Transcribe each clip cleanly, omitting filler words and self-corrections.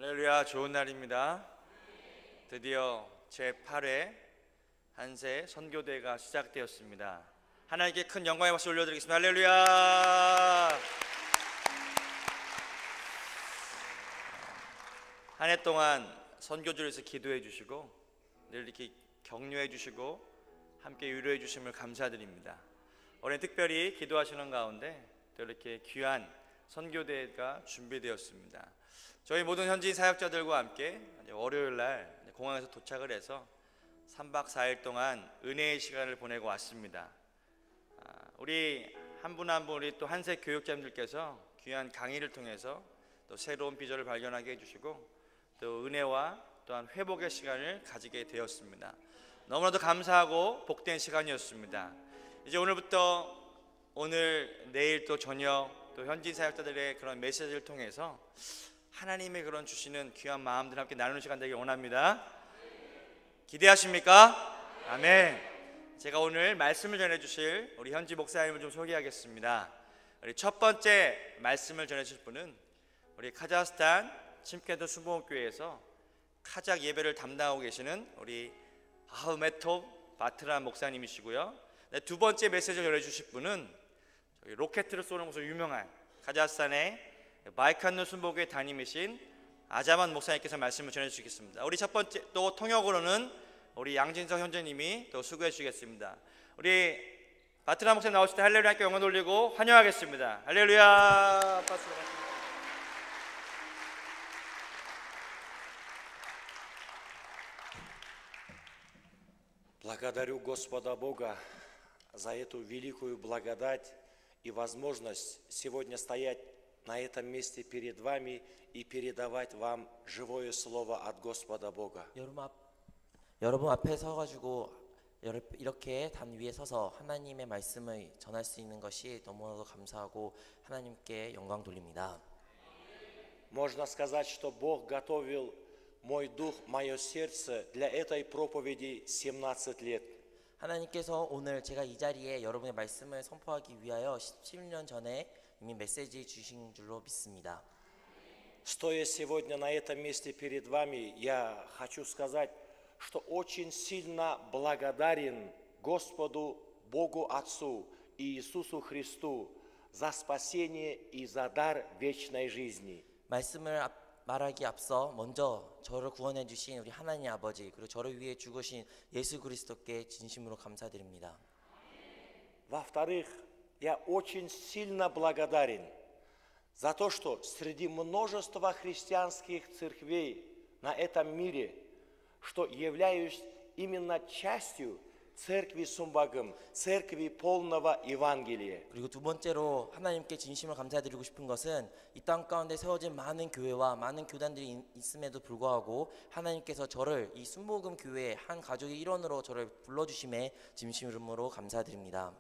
할렐루야, 좋은 날입니다. 드디어 제8회 한세 선교대가 시작되었습니다. 하나님께 큰 영광의 박수 올려드리겠습니다. 할렐루야. 한 해 동안 선교주에서 기도해 주시고 늘 이렇게 격려해 주시고 함께 위로해 주심을 감사드립니다. 올해 특별히 기도하시는 가운데 또 이렇게 귀한 선교대가 준비되었습니다. 저희 모든 현지인 사역자들과 함께 월요일날 공항에서 도착을 해서 3박 4일 동안 은혜의 시간을 보내고 왔습니다. 우리 한 분 한 분 우리 또 한세 교육자님들께서 귀한 강의를 통해서 또 새로운 비전을 발견하게 해주시고 또 은혜와 또한 회복의 시간을 가지게 되었습니다. 너무나도 감사하고 복된 시간이었습니다. 이제 오늘부터 오늘 내일 또 저녁 또 현지인 사역자들의 그런 메시지를 통해서 하나님의 그런 주시는 귀한 마음들 함께 나누는 시간 되길 원합니다. 기대하십니까? 아멘. 제가 오늘 말씀을 전해 주실 우리 현지 목사님을 좀 소개하겠습니다. 우리 첫 번째 말씀을 전해 주실 분은 우리 카자흐스탄 침케도 수봉교회에서 카작 예배를 담당하고 계시는 우리 아흐메톱 바트란 목사님이시고요. 두 번째 메시지를 전해 주실 분은 로켓을 쏘는 것으로 유명한 카자흐스탄의 바이칸누 순복의 담임이신 아자만 목사님께서 말씀을 전해 주시겠습니다. 우리 첫 번째 또 통역으로는 우리 양진성 현재님이 또 수고해 주시겠습니다. 우리 바트란 목사님 나오실 때 할렐루야 함께 영광 돌리고 환영하겠습니다. 할렐루야. 박수. Благодарю Господа Бога за эту великую благодать и возможность сегодня стоять на этом месте перед вами и передавать вам живое слово от Господа Бога. 여러분 앞에 서가지고 이렇게 단 위에 서서 하나님의 말씀을 전할 수 있는 것이 너무나도 감사하고 하나님께 영광 돌립니다. Можно сказать, что Бог готовил мой дух, мое сердце для этой проповеди 17 лет. 하나님께서 오늘 제가 이 자리에 여러분의 말씀을 선포하기 위하여 17년 전에 이미 메시지 주신 줄로 믿습니다. Стоя сегодня на этом месте перед вами, я хочу сказать, что очень сильно благодарен Господу Богу Отцу и Иисусу Христу за спасение и за дар вечной жизни. 말씀을 말하기 앞서 먼저 저를 구원해 주신 우리 하나님 아버지 그리고 저를 위해 죽으신 예수 그리스도께 진심으로 감사드립니다. Во-вторых, я очень сильно благодарен за то, что среди множества христианских церквей на этом мире, что являюсь именно частью церкви Сумбагым, церкви полного Евангелия. 그리고 두 번째로 하나님께 진심으로 감사드리고 싶은 것은 이 땅 가운데 세워진 많은 교회와 많은 교단들이 있음에도 불구하고 하나님께서 저를 이 순복음 교회의 한 가족의 일원으로 저를 불러주심에 진심으로 감사드립니다.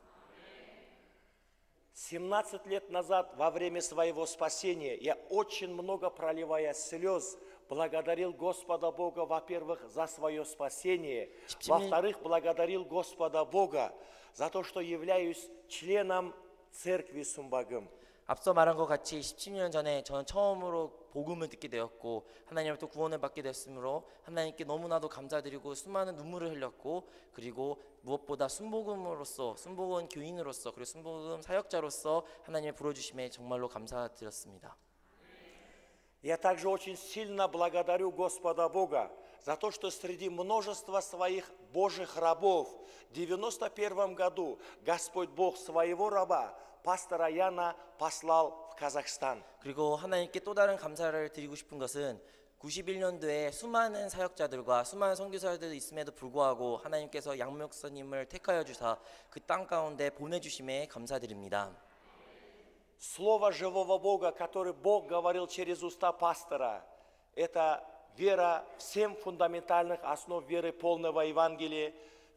17 лет назад, во время своего спасения, я очень много, проливая слез, благодарил Господа Бога, во-первых, за свое спасение, во-вторых, благодарил Господа Бога за то, что являюсь членом церкви Сумбагым. 앞서 말한 것 같이 17년 전에 저는 처음으로 복음을 듣게 되었고 하나님으로부터 구원을 받게 됐으므로 하나님께 너무나도 감사드리고 수많은 눈물을 흘렸고 그리고 무엇보다 순복음으로서 순복음 교인으로서 그리고 순복음 사역자로서 하나님의 부르주심에 정말로 감사드렸습니다. Я также очень сильно благодарю Господа Бога за то, что среди множества своих Божьих рабов в 91 году Господь Бог своего раба пастора Яна послал в Казахстан. 그리고 하나님께 또 다른 감사를 드리고 싶은 것은 91년도에 수많은 사역자들과 수많은 선교사들이 있음에도 불구하고 하나님께서 양 목사님을 택하여 주사 그 땅 가운데 보내주심에 감사드립니다. Слово живого Бога, который Бог говорил через уста пастора, это вера в 7 фундаментальных основ веры полного Евангелия,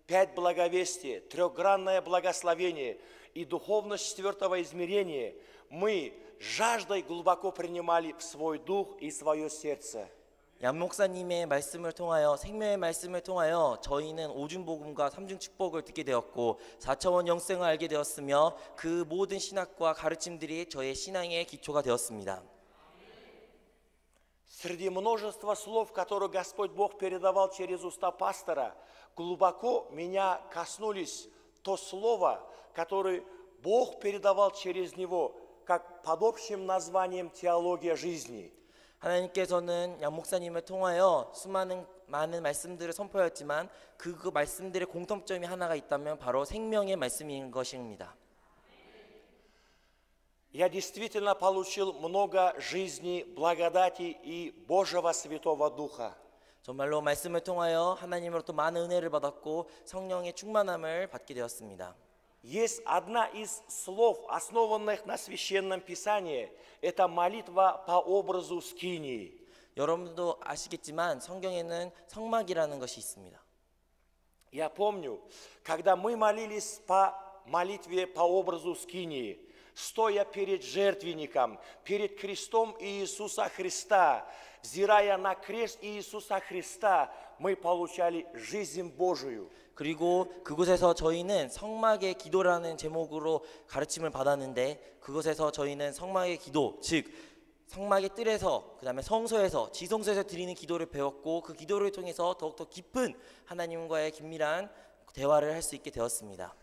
5 благовестия, трехгранное благословение и духовность 4-го измерения мы жаждой глубоко принимали в свой дух и свое сердце. 양 목사님의 말씀을 통하여 생명의 말씀을 통하여 저희는 오중복음과 삼중축복을 듣게 되었고 4차원 영생을 알게 되었으며 그 모든 신학과 가르침들이 저의 신앙의 기초가 되었습니다. Среди множества слов, которые Господь Бог передавал через уста пастора, глубоко меня коснулись то слово, которое Бог передавал через него, как под общим названием «теология жизни». 하나님께서는 양 목사님을 통하여 많은 말씀들을 선포하였지만 그 말씀들의 공통점이 하나가 있다면 바로 생명의 말씀인 것입니다. Я действительно получил много жизни, благодати и Божьего Святого Духа. 정말로 말씀을 통하여 하나님으로부터 많은 은혜를 받았고 성령의 충만함을 받게 되었습니다. Есть одна из слов, основанных на Священном Писании, это молитва по образу скинии. 여러분도 아시겠지만 성경에는 성막이라는 것이 있습니다. Я помню, когда мы молились по молитве по образу скинии, стоя перед жертвенником, перед крестом Иисуса Христа, взирая на крест Иисуса Христа, мы получали жизнь Божию. 그리고 그곳에서 저희는 성막의 기도라는 제목으로 가르침을 받았는데 그곳에서 저희는 성막의 기도, 즉 성막의 뜰에서 그 다음에 성소에서 지성소에서 드리는 기도를 배웠고 그 기도를 통해서 더욱더 깊은 하나님과의 긴밀한 대화를 할 수 있게 되었습니다.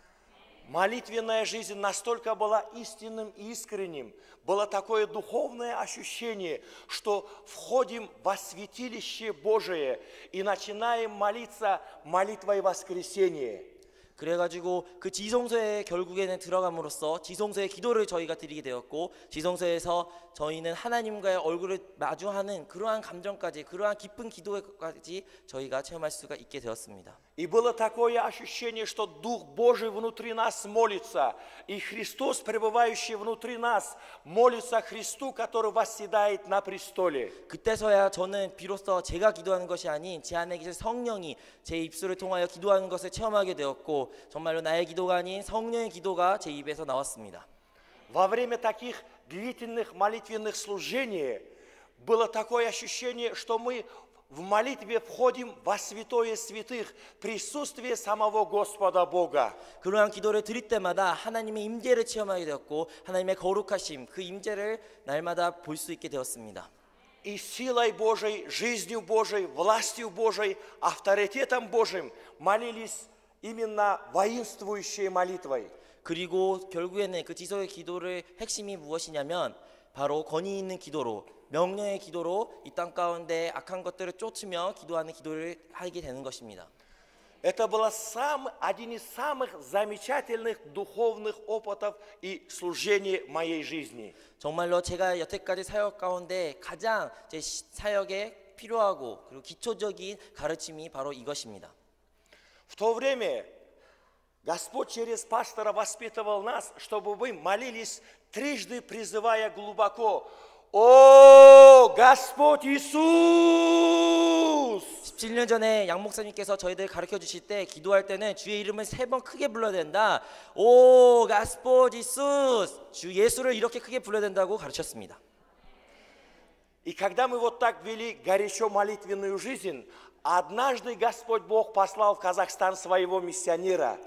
Молитвенная жизнь настолько была истинным и искренним, было такое духовное ощущение, что входим во святилище Божие и начинаем молиться молитвой воскресения. 그래가지고 그 지성소에 결국에는 들어감으로써 지성소의 기도를 저희가 드리게 되었고 지성소에서 저희는 하나님과의 얼굴을 마주하는 그러한 감정까지 그러한 깊은 기도까지 저희가 체험할 수가 있게 되었습니다. И было такое ощущение, что Дух Божий внутри нас молится, и Христос, пребывающий внутри нас, молится Христу, который восседает на престоле. 그때서야 저는 비로소 제가 기도하는 것이 아닌 제 안에 계신 성령이 제 입술을 통하여 기도하는 것을 체험하게 되었고 정말로 나의 기도가 아닌 성령의 기도가 제 입에서 나왔습니다. Во время таких длительных молитвенных служений было такое ощущение, что мы в молитве входим во святое святых, присутствие самого Господа Бога. 그러한 기도를 드릴 때마다 하나님의 임재를 체험하게 되었고 하나님의 거룩하심 그 임재를 날마다 볼 수 있게 되었습니다. И силой Божией, жизнью Божией, властью Божией, авторитетом Божьим молились именно воинствующей молитвой. 그리고 결국에는 그 지성의 기도의 핵심이 무엇이냐면 바로 권위 있는 기도로 명령의 기도로 이 땅 가운데 악한 것들을 쫓으며 기도하는 기도를 하게 되는 것입니다. Это был один из самых замечательных духовных опытов и служений моей жизни. 정말로 제가 여태까지 사역 가운데 가장 제 사역에 필요하고 그리고 기초적인 가르침이 바로 이것입니다. В то время Господь через пастора воспитывал нас, чтобы мы молились трижды, призывая глубоко: «О, Господь Иисус!» 17년 전에 양 목사님께서 저희들 가르쳐 주실 때 기도할 때는 주의 이름을 3번 크게 불러야 된다. 오, Господь Иисус! 주 예수를 이렇게 크게 불러야 된다고 가르쳤습니다. И когда мы вот так вели горячо молитвенную жизнь, однажды Господь Бог послал в Казахстан своего миссионера,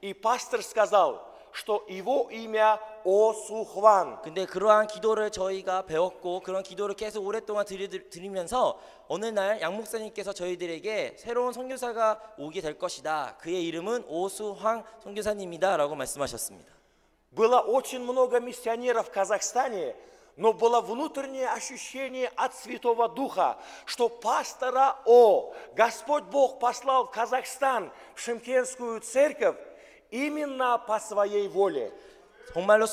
и пастор сказал, что его имя 오수환. 근데 그러한 기도를 저희가 배웠고 그런 기도를 계속 오랫동안 드리면서 어느 날 양 목사님께서 저희들에게 새로운 선교사가 오게 될 것이다. 그의 이름은 오수환 선교사님이다라고 말씀하셨습니다. Было очень много миссионеров в Казахстане, но было внутреннее ощущение от Святого Духа, что пастора Господь Бог послал в Казахстан, в Шымкентскую церковь, именно по своей воле. 정말로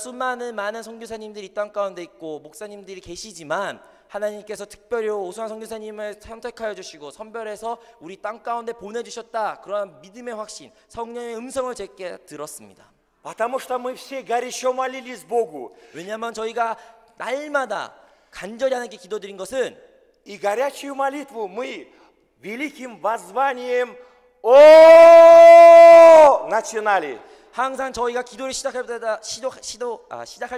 많은 선교사님들이 이 땅 가운데 있고 목사님들이 계시지만 하나님께서 특별히 오수환 선교사님을 선택하여 주시고 선별해서 우리 땅 가운데 보내주셨다. 그러한 믿음의 확신, 성령의 음성을 제게 들었습니다. Потому что мы все горячо молились Богу. 왜냐하면 저희가 날마다 간절히 하나님께 기도드린 것은 И горячую молитву мы великим воззванием «О!» начинали. 항상 저희가 기도를 시작할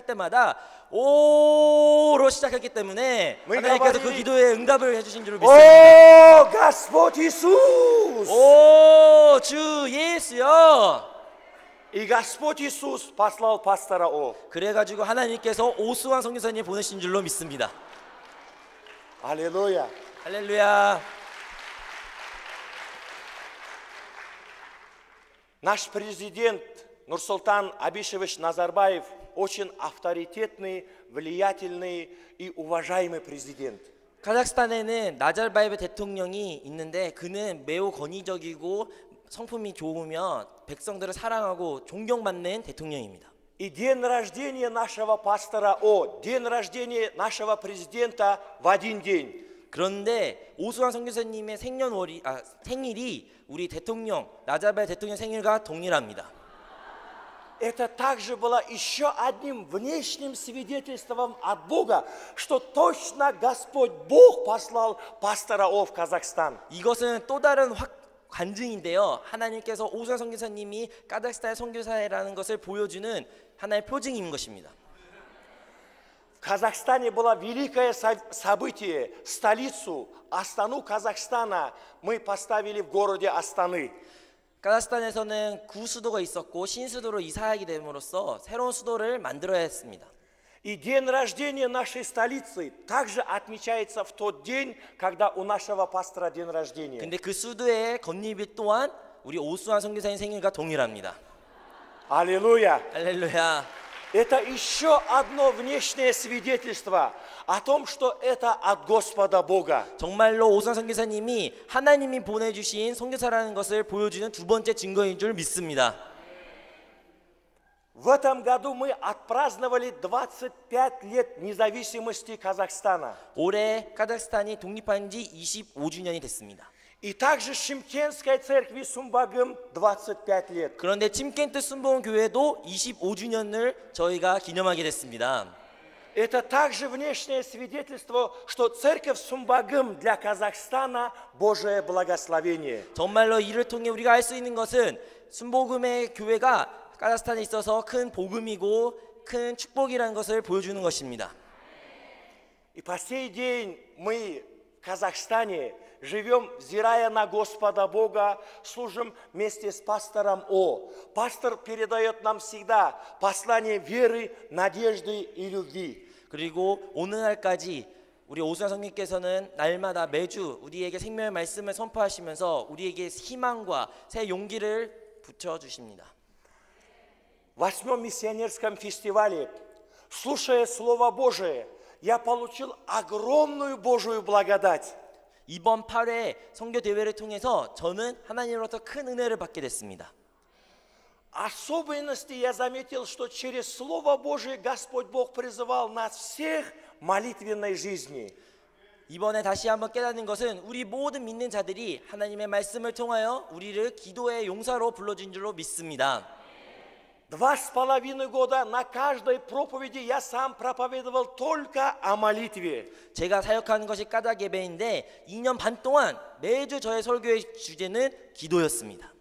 때마다 오로 시작했기 때문에 하나님께서 그 기도에 응답을 해주신 줄을 믿습니다. 오, Господь Иисус! 오, 주 예수여! И Господь Иисус послал пастора О. 그래가지고 하나님께서 오수환 선교사님 보내신 줄로 믿습니다. Аллилуйя. 할렐루야. Наш президент Нурсултан Абишевич Назарбаев очень авторитетный, влиятельный и уважаемый президент. 카자흐스탄에는 나잘바예브 대통령이 있는데 그는 매우 권위적이고 성품이 좋으며 백성들을 사랑하고 존경받는 대통령입니다. И день рождения нашего пастора день рождения нашего президента в один день. 그런데 오수환 선교사님의 생일이 우리 대통령 나잘바예브 대통령 생일과 동일합니다. Это также было еще одним внешним свидетельством от Бога, что точно Господь Бог послал пастора в Казахстан. 이것은 또 다른 간증인데요. 하나님께서 오수환 선교사님이 카자흐스탄의 선교사라는 것을 보여주는 하나의 표징인 것입니다. В Казахстане было великое событие, столицу, Астану Казахстана мы поставили в городе Астаны. 카자흐스탄에서는 구수도가 있었고 신수도로 이사하게 됨으로써 새로운 수도를 만들어야 했습니다. И день рождения нашей столицы также отмечается в тот день, когда у нашего пастора день рождения. 근데 그 수도의 건립일 또한 우리 오수환 선교사님 생일과 동일합니다. Аллилуйя! 할렐루야. Это еще одно внешнее свидетельство о том, что это от Господа Бога. 정말로 오수환 선교사님이 하나님이 보내주신 선교사라는 것을 보여주는 두 번째 증거인 줄 믿습니다. В этом году мы отпраздновали 25 лет независимости Казахстана. 올해 카자흐스탄이 독립한 지 25주년이 됐습니다. И также Шымкентской церкви Сумбагым 25 лет. 그런데 침켄트 순복음 교회도 25주년을 저희가 기념하게 됐습니다. Это также внешнее свидетельство, что церковь Сумбагым для Казахстана Божие благословение. 정말로 이를 통해 우리가 알 수 있는 것은 순복음의 교회가 카자흐스탄에 있어서 큰 복음이고 큰 축복이라는 것을 보여주는 것입니다. И по сей день мы в Казахстане живем, взирая на Господа Бога, служим вместе с пастором Пастор передает нам всегда послание веры, надежды и любви. 그리고 오늘날까지 우리 오수환 성령께서는 날마다 매주 우리에게 생명의 말씀을 선포하시면서 우리에게 희망과 새 용기를 붙여주십니다. В 8-м миссионерском фестивале, слушая Слово Божие, я получил огромную Божию благодать. 이번 8회 선교 대회를 통해서 저는 하나님으로부터 큰 은혜를 받게 됐습니다. Особенности я заметил, что через Слово Божие Господь Бог призывал нас всех к молитвенной жизни. 이번에 다시 한번 깨닫는 것은 우리 모든 믿는 자들이 하나님의 말씀을 통하여 우리를 기도의 용사로 불러준 줄로 믿습니다. 2,5 года на каждой проповеди я сам проповедовал только о молитве. 제가 사역하는 것이 까닭 예배인데 2년 반 동안 매주 저의 설교의 주제는 기도였습니다.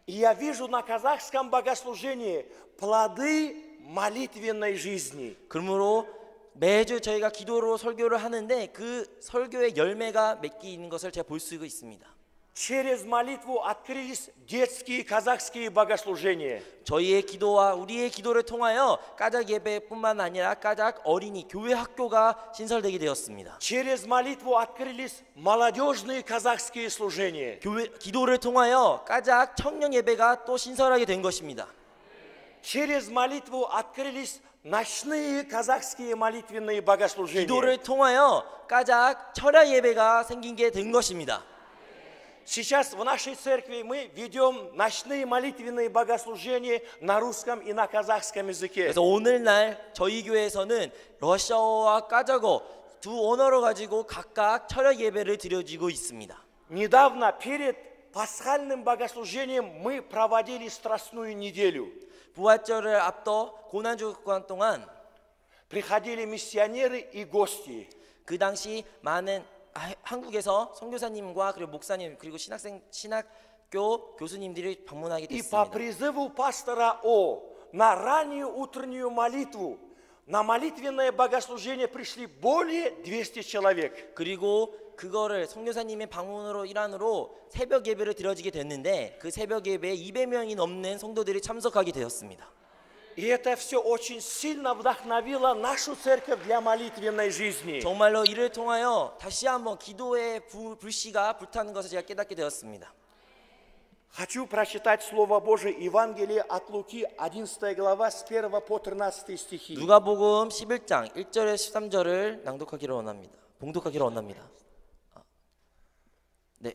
И я вижу на казахском богослужении плоды молитвенной жизни. 그러므로 매주 저희가 기도로 설교를 하는데 그 설교의 열매가 맺기는 것을 제가 볼 수가 있습니다. Через молитву открылись детские казахские богослужения. 저희의 기도와 우리의 기도를 통하여 까닭 예배뿐만 아니라 까닭 어린이 교회 학교가 신설되게 되었습니다. Через молитву открылись молодежные казахские служения. 기도를 통하여 까닭 청년 예배가 또 신설하게 된 것입니다. Через молитву открылись ночные казахские молитвенные богослужения. 기도를 통하여 까닭 철야 예배가 생긴 게 된 것입니다. Сейчас в нашей церкви мы ведем ночные молитвенные богослужения на русском и на казахском языке. 그래서 오늘날 저희 교회에서는 러시아어와 까닭어 두 언어로 가지고 각각 철야 예배를 드려지고 있습니다. Недавно перед пасхальным богослужением мы проводили страстную неделю. 부활절을 앞둬 고난주간 동안 Приходили миссионеры и гости. 그 당시 많은 한국에서 선교사님과 그리고 목사님 그리고 신학교 교수님들이 방문하게 И по 됐습니다. призыву пастора на раннюю утреннюю молитву, на молитвенное богослужение пришли более 200 человек. 그리고 그거를 선교사님의 방문으로 일환으로 새벽 예배를 드려지게 됐는데 그 새벽 예배에 200명이 넘는 성도들이 참석하게 되었습니다. И это все очень сильно вдохновило нашу церковь для молитвенной жизни. 정말로 이를 통하여 다시 한번 기도의 불씨가 불타는 것을 제가 깨닫게 되었습니다. Хочу прочитать Слово Божие, Евангелие от Луки, 11 глава, с 1 по 13 стихи. 누가복음 11장 1절에 13절을 낭독하기를 원합니다. 봉독하기를 원합니다. 네.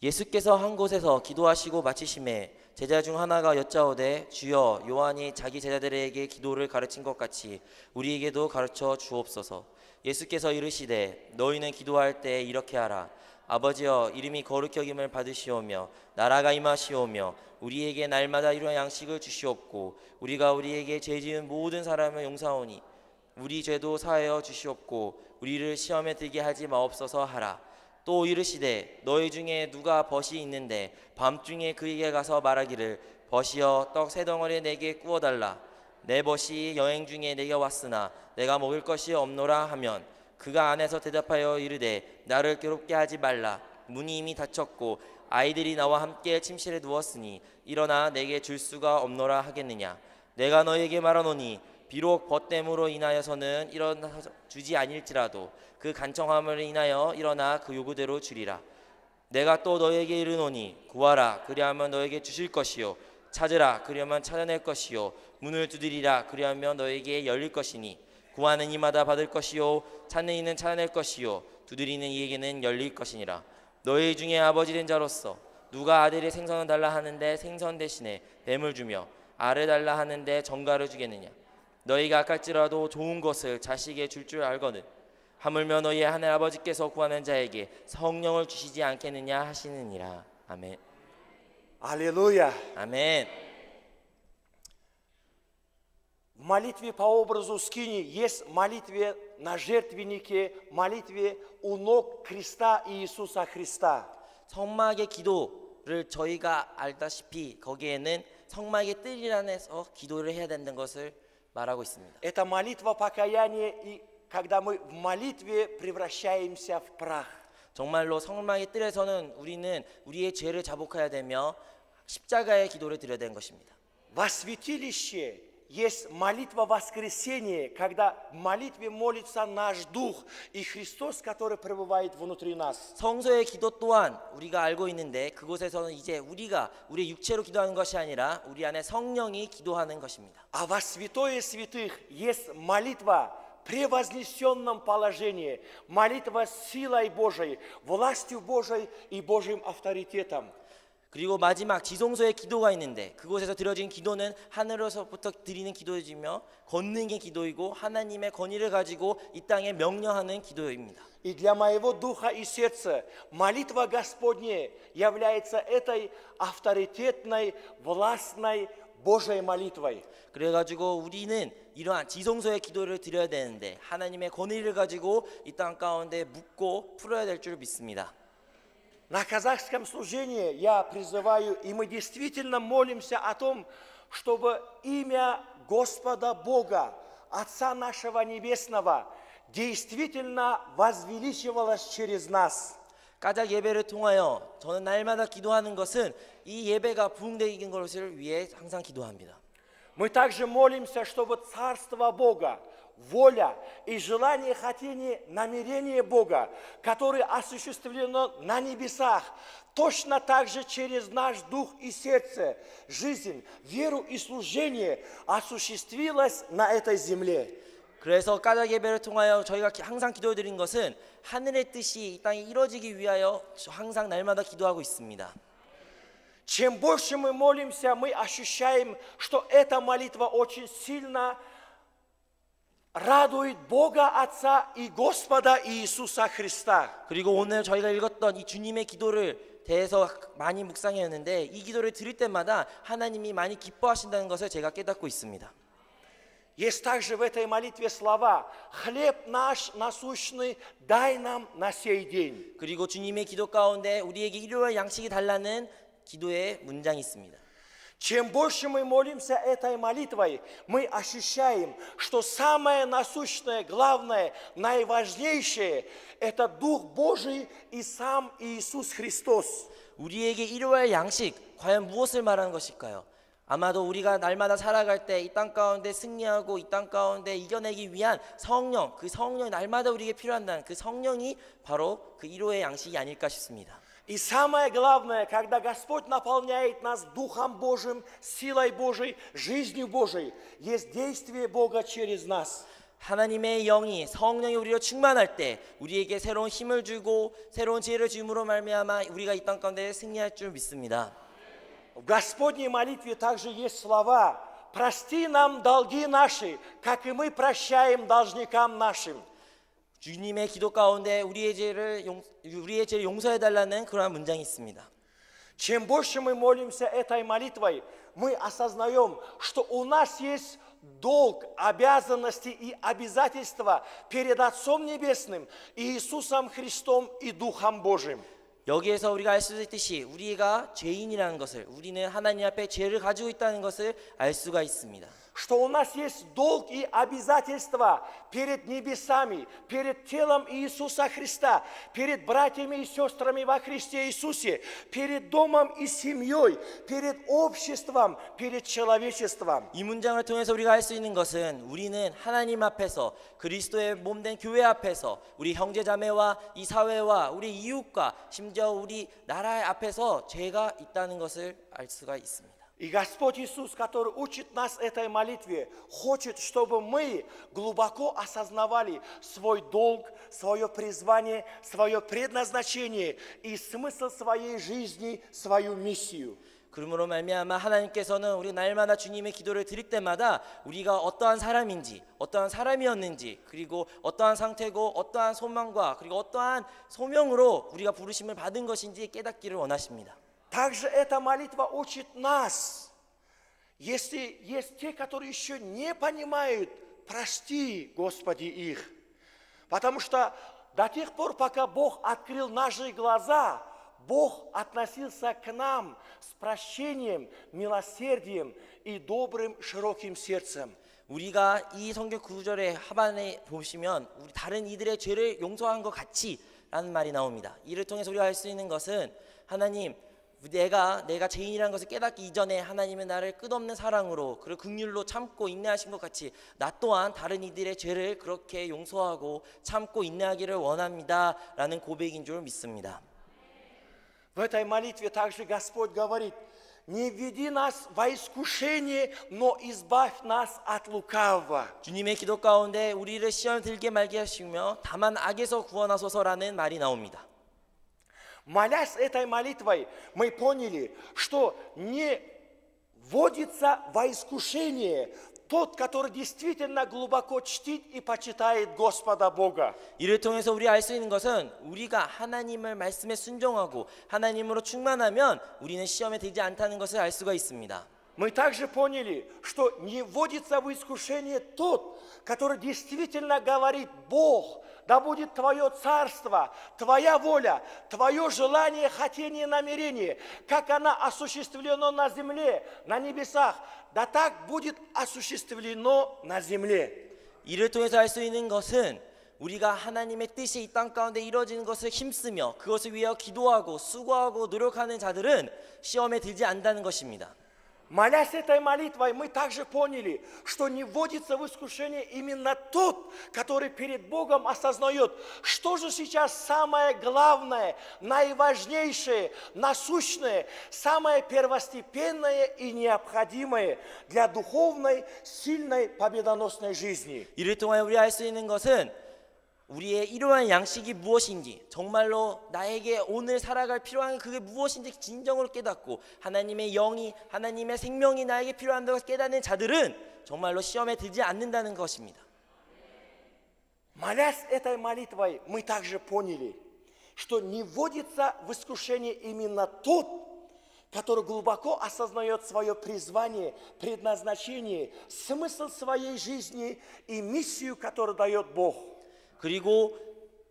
예수께서 한 곳에서 기도하시고 마치심에 제자 중 하나가 여짜오되 주여 요한이 자기 제자들에게 기도를 가르친 것 같이 우리에게도 가르쳐 주옵소서. 예수께서 이르시되 너희는 기도할 때 이렇게 하라. 아버지여 이름이 거룩히 여김을 받으시오며 나라가 임하시오며 우리에게 날마다 이러한 양식을 주시옵고 우리가 우리에게 죄 지은 모든 사람을 용서하오니 우리 죄도 사하여 주시옵고 우리를 시험에 들게 하지 마옵소서 하라. 또 이르시되 너희 중에 누가 벗이 있는데 밤중에 그에게 가서 말하기를 벗이여 떡 세 덩어리 내게 구워달라. 내 벗이 여행 중에 내게 왔으나 내가 먹을 것이 없노라 하면 그가 안에서 대답하여 이르되 나를 괴롭게 하지 말라. 문이 이미 닫혔고 아이들이 나와 함께 침실에 누웠으니 일어나 내게 줄 수가 없노라 하겠느냐. 내가 너에게 말하노니 비록 벗됨으로 인하여서는 일어나 주지 아닐지라도 그 간청함을 인하여 일어나 그 요구대로 주리라. 내가 또 너에게 이르노니 구하라 그리하면 너에게 주실 것이요 찾으라 그리하면 찾아낼 것이요 문을 두드리라 그리하면 너에게 열릴 것이니 구하는 이마다 받을 것이요 찾는 이는 찾아낼 것이요 두드리는 이에게는 열릴 것이니라. 너희 중에 아버지 된 자로서 누가 아들의 생선을 달라 하는데 생선 대신에 뱀을 주며 알을 달라 하는데 정갈을 주겠느냐. 너희가 아까지라도 좋은 것을 자식에게 줄 줄 알거든 하물며 너희 하늘 아버지께서 구하는 자에게 성령을 주시지 않겠느냐 하시느니라. 아멘. Аллилуйя! 아멘. В молитве по образу скини есть молитве на жертвеннике, молитве у ног креста Иисуса Христа. 성막의 기도를 저희가 알다시피 거기에는 성막의 뜰 안에서 기도를 해야 된다는 것을 말하고 있습니다. Это молитва покаяния, и когда мы в молитве превращаемся в прах. 정말로 성막의 뜰에서는 우리는 우리의 죄를 자복해야 되며 십자가의 기도를 드려야 되는 것입니다. Во святилище есть молитва воскресения, когда в молитве молится наш дух и Христос, который пребывает внутри нас. 성소의 기도 또한 우리가 알고 있는데 그곳에서는 이제 우리가 우리의 육체로 기도하는 것이 아니라 우리 안에 성령이 기도하는 것입니다. А во святое святых есть молитва в превознесенном положении, молитва с силой Божией, властью Божией и Божьим авторитетом. 그리고 마지막 지성소의 기도가 있는데 그곳에서 드려진 기도는 하늘에서부터 드리는 기도이며 권능의 기도이고 하나님의 권위를 가지고 이 땅에 명령하는 기도입니다. И для моего духа и сердца молитва Господня является этой авторитетной, властной Божьей молитвой. 그래가지고 우리는 이러한 지성소의 기도를 드려야 되는데 하나님의 권위를 가지고 이 땅 가운데 묻고 풀어야 될 줄 믿습니다. На казахском служении я призываю, и мы действительно молимся о том, чтобы имя Господа Бога, Отца нашего Небесного, действительно возвеличивалось через нас. 까작 예배를 통하여 저는 날마다 기도하는 것은 이 예배가 부흥되는 것을 위해 항상 기도합니다. Мы также молимся, чтобы Царство Бога, воля и желание, хотение, намерение Бога, которое осуществлено на небесах, точно так же через наш дух и сердце, жизнь, веру и служение осуществилось на этой земле. 그래서 까작 예배를 통하여 저희가 항상 기도드린 것은 하늘의 뜻이 이 땅에 이루어지기 위하여 항상 날마다 기도하고 있습니다. Чем больше мы молимся, мы ощущаем, что эта молитва очень сильно радует Бога Отца и Господа Иисуса Христа. 그리고 오늘 저희가 읽었던 이 주님의 기도를 대해서 많이 묵상했는데 이 기도를 드릴 때마다 하나님이 많이 기뻐하신다는 것을 제가 깨닫고 있습니다. Есть также в этой молитве слова «Хлеб наш насущный дай нам на сей день». 그리고 주님의 기도 가운데 우리에게 일요일 양식이 달라는 기도의 문장이 있습니다. Чем больше мы молимся этой молитвой, мы ощущаем, что самое насущное, главное, наиважнейшее – это Дух Божий и сам Иисус Христос. 우리에게 일요일 양식 과연 무엇을 말하는 것일까요? 아마도 우리가 날마다 살아갈 때 이 땅 가운데 승리하고 이 땅 가운데 이겨내기 위한 성령, 그 성령이 날마다 우리에게 필요한다는 그 성령이 바로 그 1호의 양식이 아닐까 싶습니다. И самое главное, когда Господь наполняет нас Духом Божьим, силой Божией, жизнью Божией, есть действие Бога через нас. 하나님의 영이 성령이 우리로 충만할 때 우리에게 새로운 힘을 주고 새로운 지혜를 주므로 말미암아 우리가 이 땅 가운데 승리할 줄 믿습니다. В Господней молитве также есть слова «Прости нам долги наши, как и мы прощаем должникам нашим». 주님의 기도 가운데 우리의 죄를 용서해 달라는 그러한 문장이 있습니다. Чем больше мы молимся этой молитвой, мы осознаем, что у нас есть долг, обязанности и обязательства перед Отцом Небесным, Иисусом Христом и Духом Божьим. 여기에서 우리가 알 수 있듯이 우리가 죄인이라는 것을, 우리는 하나님 앞에 죄를 가지고 있다는 것을 알 수가 있습니다. Что у нас есть долг и обязательства перед небесами, перед телом Иисуса Христа, перед братьями и сестрами во Христе Иисусе, перед домом и семьей, перед обществом, перед человечеством. 이 문장을 통해서 우리가 할 수 있는 것은 우리는 하나님 앞에서 그리스도의 몸된 교회 앞에서 우리 형제자매와 이 사회와 우리 이웃과 심지어 우리 나라 앞에서 죄가 있다는 것을 알 수가 있습니다. И Господь Иисус, который учит нас этой молитве, хочет, чтобы мы глубоко осознавали свой долг, свое призвание, свое предназначение и смысл своей жизни, свою миссию. 그러므로 말미암아 하나님께서는 우리 날마다 주님의 기도를 드릴 때마다 우리가 어떠한 사람인지, 어떠한 사람이었는지, 그리고 어떠한 상태고 어떠한 소망과 그리고 어떠한 소명으로 우리가 부르심을 받은 것인지 깨닫기를 원하십니다. Также эта молитва учит нас, если есть те, которые еще не понимают, прости, Господи, их. Потому что до тех пор, пока Бог открыл наши глаза, Бог относился к нам с прощением, милосердием и добрым, широким сердцем. 우리가 이 성경 구절의 하반에 보시면 우리 다른 이들의 죄를 용서한 것 같이 라는 말이 나옵니다. 이를 통해서 우리가 알 수 있는 것은 하나님, 내가 죄인이라는 것을 깨닫기 이전에 하나님은 나를 끝없는 사랑으로 그리고 긍휼로 참고 인내하신 것 같이 나 또한 다른 이들의 죄를 그렇게 용서하고 참고 인내하기를 원합니다 라는 고백인 줄 믿습니다. В этой молитве также Господь говорит: не введи нас во искушение, но избавь нас от лукавого. 주님의 기도 가운데 우리를 시험에 들게 말게 하시며 다만 악에서 구원하소서라는 말이 나옵니다. Молясь этой молитвой, мы поняли, что не вводится во искушение тот, который действительно глубоко чтит и почитает Господа Бога. 이를 통해서 우리 알 수 있는 것은 우리가 하나님을 말씀에 순종하고 하나님으로 충만하면 우리는 시험에 들지 않다는 것을 알 수가 있습니다. Мы также поняли, что не вводится в искушение тот, который действительно говорит: Бог, да будет Твое царство, Твоя воля, Твое желание, хотение, намерение, как оно осуществлено на земле, на небесах, да так будет осуществлено на земле. 이를 통해서 알 수 있는 것은 우리가 하나님의 뜻이 이 땅 가운데 이루어지는 것을 힘쓰며 그것을 위하여 기도하고 수고하고 노력하는 자들은 시험에 들지 않는다는 것입니다. Молясь этой молитвой, мы также поняли, что не вводится в искушение именно тот, который перед Богом осознает, что же сейчас самое главное, наиважнейшее, насущное, самое первостепенное и необходимое для духовной, сильной, победоносной жизни. 이를 통하여 우리 알 수 있는 것은 우리의 이러한 양식이 무엇인지, 정말로 나에게 오늘 살아갈 필요한 그게 무엇인지 진정으로 깨닫고 하나님의 영이, 하나님의 생명이 나에게 필요한다고 깨닫는 자들은 정말로 시험에 들지 않는다는 것입니다. Молясь этой молитвой, мы также поняли, что не вводится в искушение именно тот, который глубоко осознает свое призвание, предназначение, смысл своей жизни и миссию, которую дает Бог. 그리고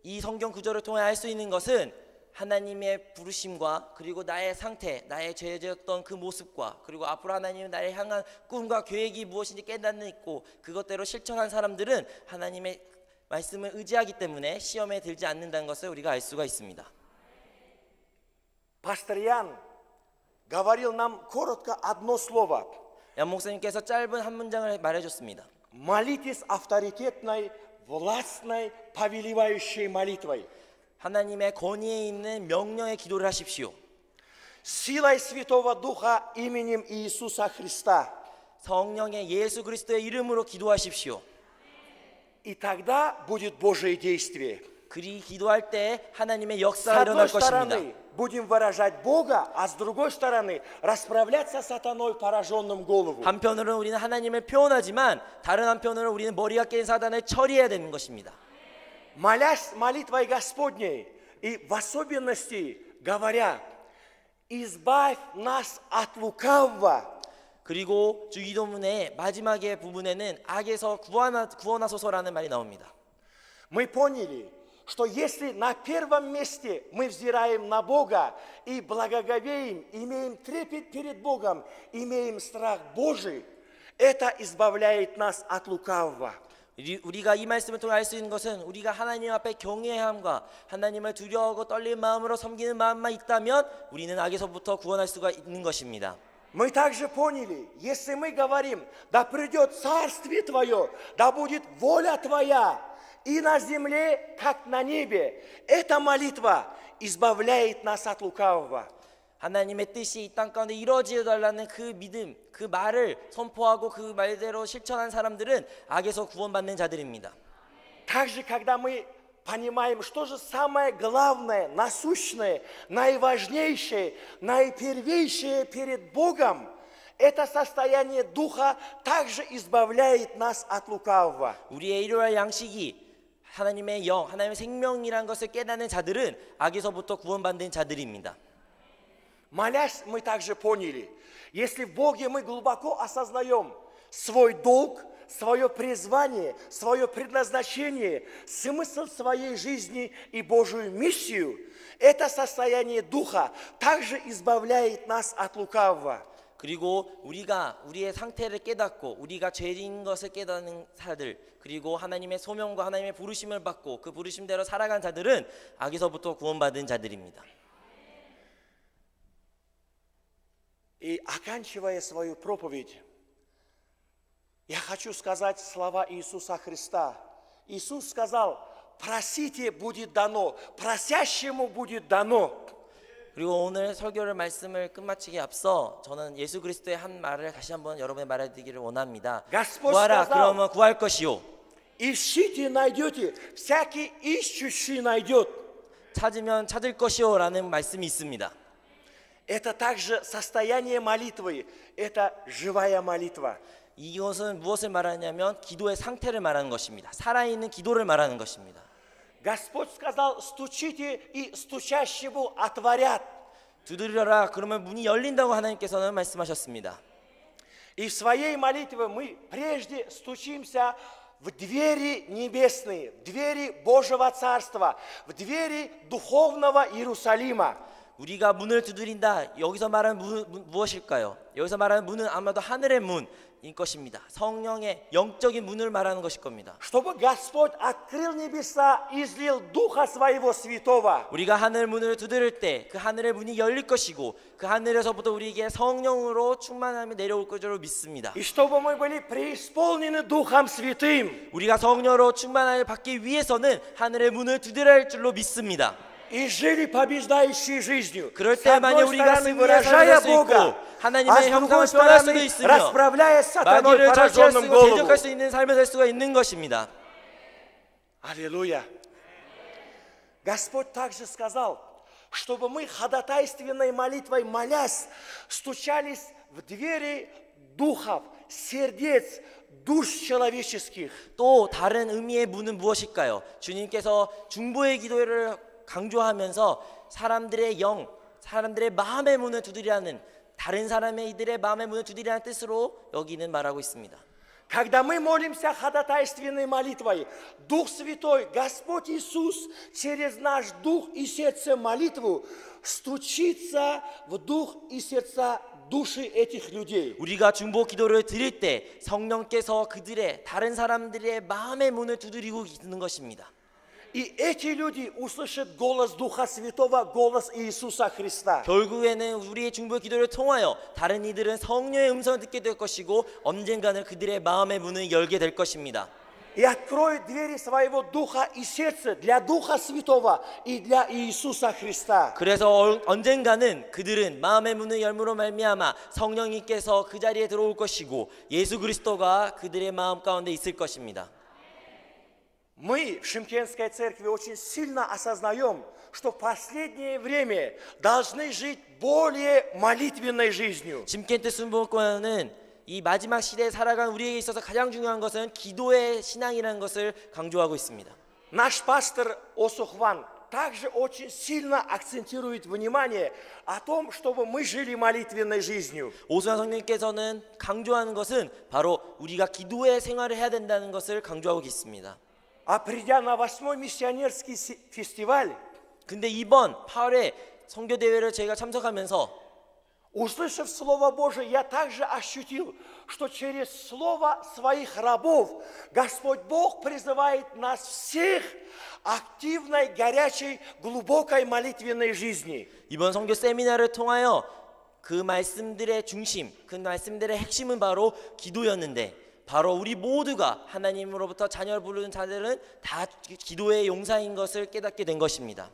이 성경 구절을 통해 알 수 있는 것은 하나님의 부르심과 그리고 나의 상태, 나의 죄졌던 그 모습과 그리고 앞으로 하나님은 나를 향한 꿈과 계획이 무엇인지 깨닫는 있고 그것대로 실천한 사람들은 하나님의 말씀을 의지하기 때문에 시험에 들지 않는다는 것을 우리가 알 수가 있습니다. Пастор Ян говорил нам коротко одно слово. 양 목사님께서 짧은 한 문장을 말해줬습니다. Молитесь авторитетной, властной, повелевающей молитвой. 하나님의 권위에 있는 명령의 기도를 하십시오. Силой Святого Духа именем Иисуса Христа. 성령의 예수 그리스도의 이름으로 기도하십시오. И тогда будет Божие действие. 그리 기도할 때 하나님의 С 역사가 одной 일어날 것입니다. стороны будем выражать Бога, а с другой стороны расправляться с сатаной, пораженным голову. 한편으로는 우리는 하나님을 표현하지만 다른 한편으로는 우리는 머리가 깨진 사단을 처리해야 되는 것입니다. Молясь молитвой Господней и в особенности говоря, избавь нас от лукавого. 그리고 주기도문의 마지막의 부분에는 악에서 구원하소서라는 말이 나옵니다. Мы поняли, что если на первом месте мы взираем на Бога и благоговеем, имеем трепет перед Богом, имеем страх Божий, это избавляет нас от лукавого. 우리가 이 말씀을 통해 알 수 있는 것은 우리가 하나님 앞에 경외함과 하나님을 두려워하고 떨리는 마음으로 섬기는 마음만 있다면 우리는 악에서부터 구원할 수가 있는 것입니다. Мы также поняли, если мы говорим, да придет царствие Твое, да будет воля Твоя, и на земле, как на небе, эта молитва избавляет нас от лукавого. 하나님의 뜻이 이 땅 가운데 이루어지어 달라는 그 믿음, 그 말을 선포하고 그 말대로 실천한 사람들은 악에서 구원받는 자들입니다. Также, когда мы понимаем, что же самое главное, насущное, наиважнейшее, наипервейшее перед Богом, это состояние Духа также избавляет нас от лукавого. 우리의 일요일 양식이 하나님의 영, 하나님의 생명이라는 것을 깨닫는 자들은 악에서부터 구원받는 자들입니다. Молясь, мы также поняли, если в Боге мы глубоко осознаем свой долг, свое призвание, свое предназначение, смысл своей жизни и Божию миссию, это состояние Духа также избавляет нас от лукавого. 그리고 우리가 우리의 상태를 깨닫고 우리가 죄인 것을 깨닫는 자들, 그리고 하나님의 소명과 하나님의 부르심을 받고 그 부르심대로 살아간 자들은 악에서부터 구원받은 자들입니다. И оканчивая свою проповедь, я хочу сказать слова Иисуса Христа. Иисус сказал, просите, будет дано, просящему будет дано. 그리고 오늘 설교를 말씀을 끝마치기 앞서 저는 예수 그리스도의 한 말을 다시 한번 여러분에 말해드리기를 원합니다. 구하라, 그러면 구할 것이요. Ищите, найдете, всякий ищущий найдет. 찾으면 찾을 것이요 라는 말씀이 있습니다. Это также состояние молитвы, это живая молитва. 이것은 무엇을 말하냐면 기도의 상태를 말하는 것입니다. 살아있는 기도를 말하는 것입니다. Господь сказал, стучите, и стучащему отворят. 두드려라, 그러면 문이 열린다고 하나님께서는 말씀하셨습니다. И в своей молитве мы прежде стучимся в двери небесные, в двери Божьего Царства, в двери духовного Иерусалима. 우리가 문을 두드린다. 여기서 말하는 무엇일까요? 여기서 말하는 문은 아마도 하늘의 문인 것입니다. 성령의 영적인 문을 말하는 것일 겁니다. Чтобы Господь открыл небеса, излил Духа Своего Святого. 우리가 하늘 문을 두드릴 때 그 하늘의 문이 열릴 것이고 그 하늘에서부터 우리에게 성령으로 충만함이 내려올 것으로 믿습니다. И чтобы мы были преисполнены Духом Святым. 우리가 성령으로 충만함을 받기 위해서는 하늘의 문을 두드려야 할 줄로 믿습니다. И жили побеждающей жизнью. 그럴 С 때 одной 만약 우리가 стороны, 승리의 삶을 выражая 살 수 있고 Бога, а 하나님의 с 형상을 другой 표현할 수도 стороны, 있으며 расправляя с сатаной, 마귀를 절제할 수 пораженным 있고 голову. 대적할 수 있는 삶을 살 수가 있는 것입니다. Аллилуйя. Господь также сказал, чтобы мы ходатайственной молитвой молясь, стучались в двери духов, сердец, душ человеческих. 또 다른 의미의 문은 무엇일까요? 주님께서 중보의 기도를 강조하면서 사람들의 영, 사람들의 마음의 문을 두드리라는, 다른 사람의 이들의 마음의 문을 두드리라는 뜻으로 여기는 말하고 있습니다. Когда мы молимся ходатайственной молитвой, Дух Святой, Господь Иисус, через наш дух и сердце молитву стучится в дух и сердца души этих людей. 우리가 중보 기도를 드릴 때 성령께서 그들의 다른 사람들의 마음의 문을 두드리고 있는 것입니다. И эти люди услышат голос Духа Святого, голос Иисуса Христа. 결국에는 우리의 중보의 기도를 통하여 다른 이들은 성령의 음성을 듣게 될 것이고 언젠가는 그들의 마음의 문을 열게 될 것입니다. И откроют двери своего духа и сердца для Духа Святого и для Иисуса Христа. 그래서 언젠가는 그들은 마음의 문을 열므로 말미암아 성령님께서 그 자리에 들어올 것이고 예수 그리스도가 그들의 마음 가운데 있을 것입니다. Мы в Шымкентской церкви очень сильно осознаем, что в последнее время должны жить более молитвенной жизнью. 심켄트 순복과는 이 마지막 시대에 살아간 우리에게 있어서 가장 중요한 것은 기도의 신앙이라는 것을 강조하고 있습니다. Наш пастор Осухван также очень сильно акцентирует внимание о том, чтобы мы жили молитвенной жизнью. 오수환 성령님께서는 강조하는 것은 바로 우리가 기도의 생활을 해야 된다는 것을 강조하고 있습니다. А придя на 8-й миссионерский фестиваль, 근데 이번 8회 선교 대회를 저희가 참석하면서 услышав Слово Божие, я также ощутил, что через Слово своих рабов Господь Бог призывает нас всех активной, горячей, глубокой молитвенной жизни. 이번 선교 세미나를 통하여 그 말씀들의 중심, 그 말씀들의 핵심은 바로 기도였는데 바로 우리 모두가 하나님으로부터 자녀를 부르는 자들은 다 기도의 용사인 것을 깨닫게 된 것입니다.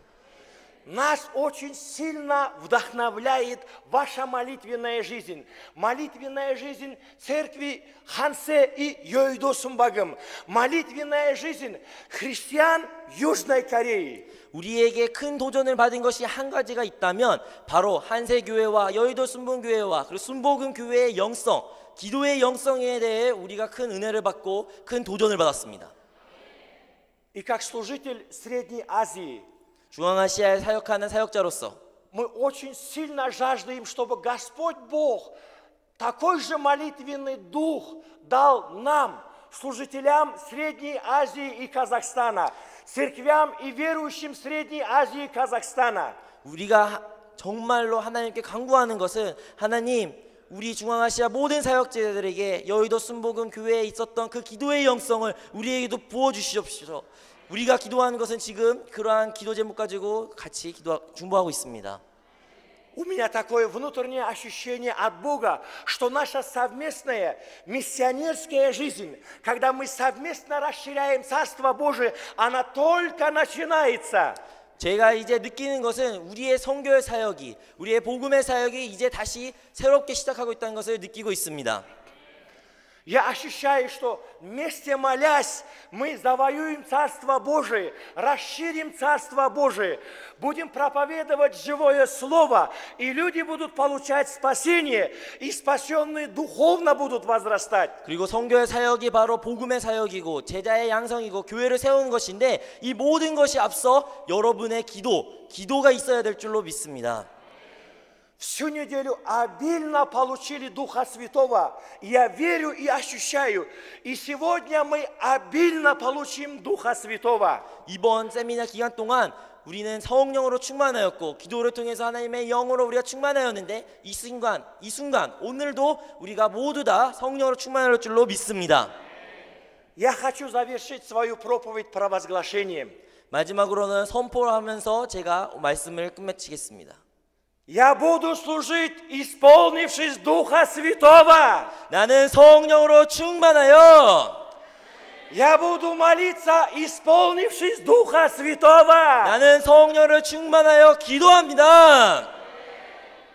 Нас очень сильно вдохновляет ваша молитвенная жизнь. Молитвенная жизнь церкви Хансе и Йойдо Сумбагам. Молитвенная жизнь христиан Южной Кореи. 우리에게 큰 도전을 받은 것이 한 가지가 있다면 바로 한세교회와 여의도 순복음교회와 그리고 순복음교회의 영성, 기도의 영성에 대해 우리가 큰 은혜를 받고 큰 도전을 받았습니다. И как служитель Средней Азии, 중앙아시아에 사역하는 사역자로서 мы очень сильно жаждем, чтобы Господь Бог такой же молитвенный дух дал нам, служителям Средней Азии и Казахстана, церквям и верующим Средней Азии и Казахстана. 우리가 정말로 하나님께 간구하는 것은 하나님 우리 중앙아시아 모든 사역자들에게 여의도 순복음 교회에 있었던 그 기도의 영성을 우리에게도 부어주시옵소서. 우리가 기도하는 것은 지금 그러한 기도 제목 가지고 같이 중보하고 있습니다. У меня такое внутреннее ощущение от Бога, что наша совместная миссионерская жизнь, когда мы совместно расширяем Царство Божие, она только начинается. 제가 이제 느끼는 것은 우리의 선교 사역이, 우리의 복음의 사역이 이제 다시 새롭게 시작하고 있다는 것을 느끼고 있습니다. Я ощущаю, что вместе молясь, мы завоюем Царство Божие, расширим Царство Божие, будем проповедовать живое Слово, и люди будут получать спасение, и спасенные духовно будут возрастать. 그리고 선교의 사역이 바로 복음의 사역이고 제자의 양성이고 교회를 세우는 것인데 이 모든 것이 앞서 여러분의 기도가 있어야 될 줄로 믿습니다. Всю неделю обильно получили Духа Святого. Я верю и ощущаю. И сегодня мы обильно получим Духа Святого. 이번 세미나 기간 동안 우리는 성령으로 충만하였고 기도를 통해서 하나님의 영으로 우리가 충만하였는데 이 순간 오늘도 우리가 모두 다 성령으로 충만할 줄로 믿습니다. Я хочу завершить свою проповедь провозглашением. 마지막으로는 선포를 하면서 제가 말씀을 끝마치겠습니다. Я буду служить, исполнившись Духа Святого. 나는 성령으로 충만하여 Я буду молиться, исполнившись Духа Святого. 나는 성령을 충만하여 기도합니다.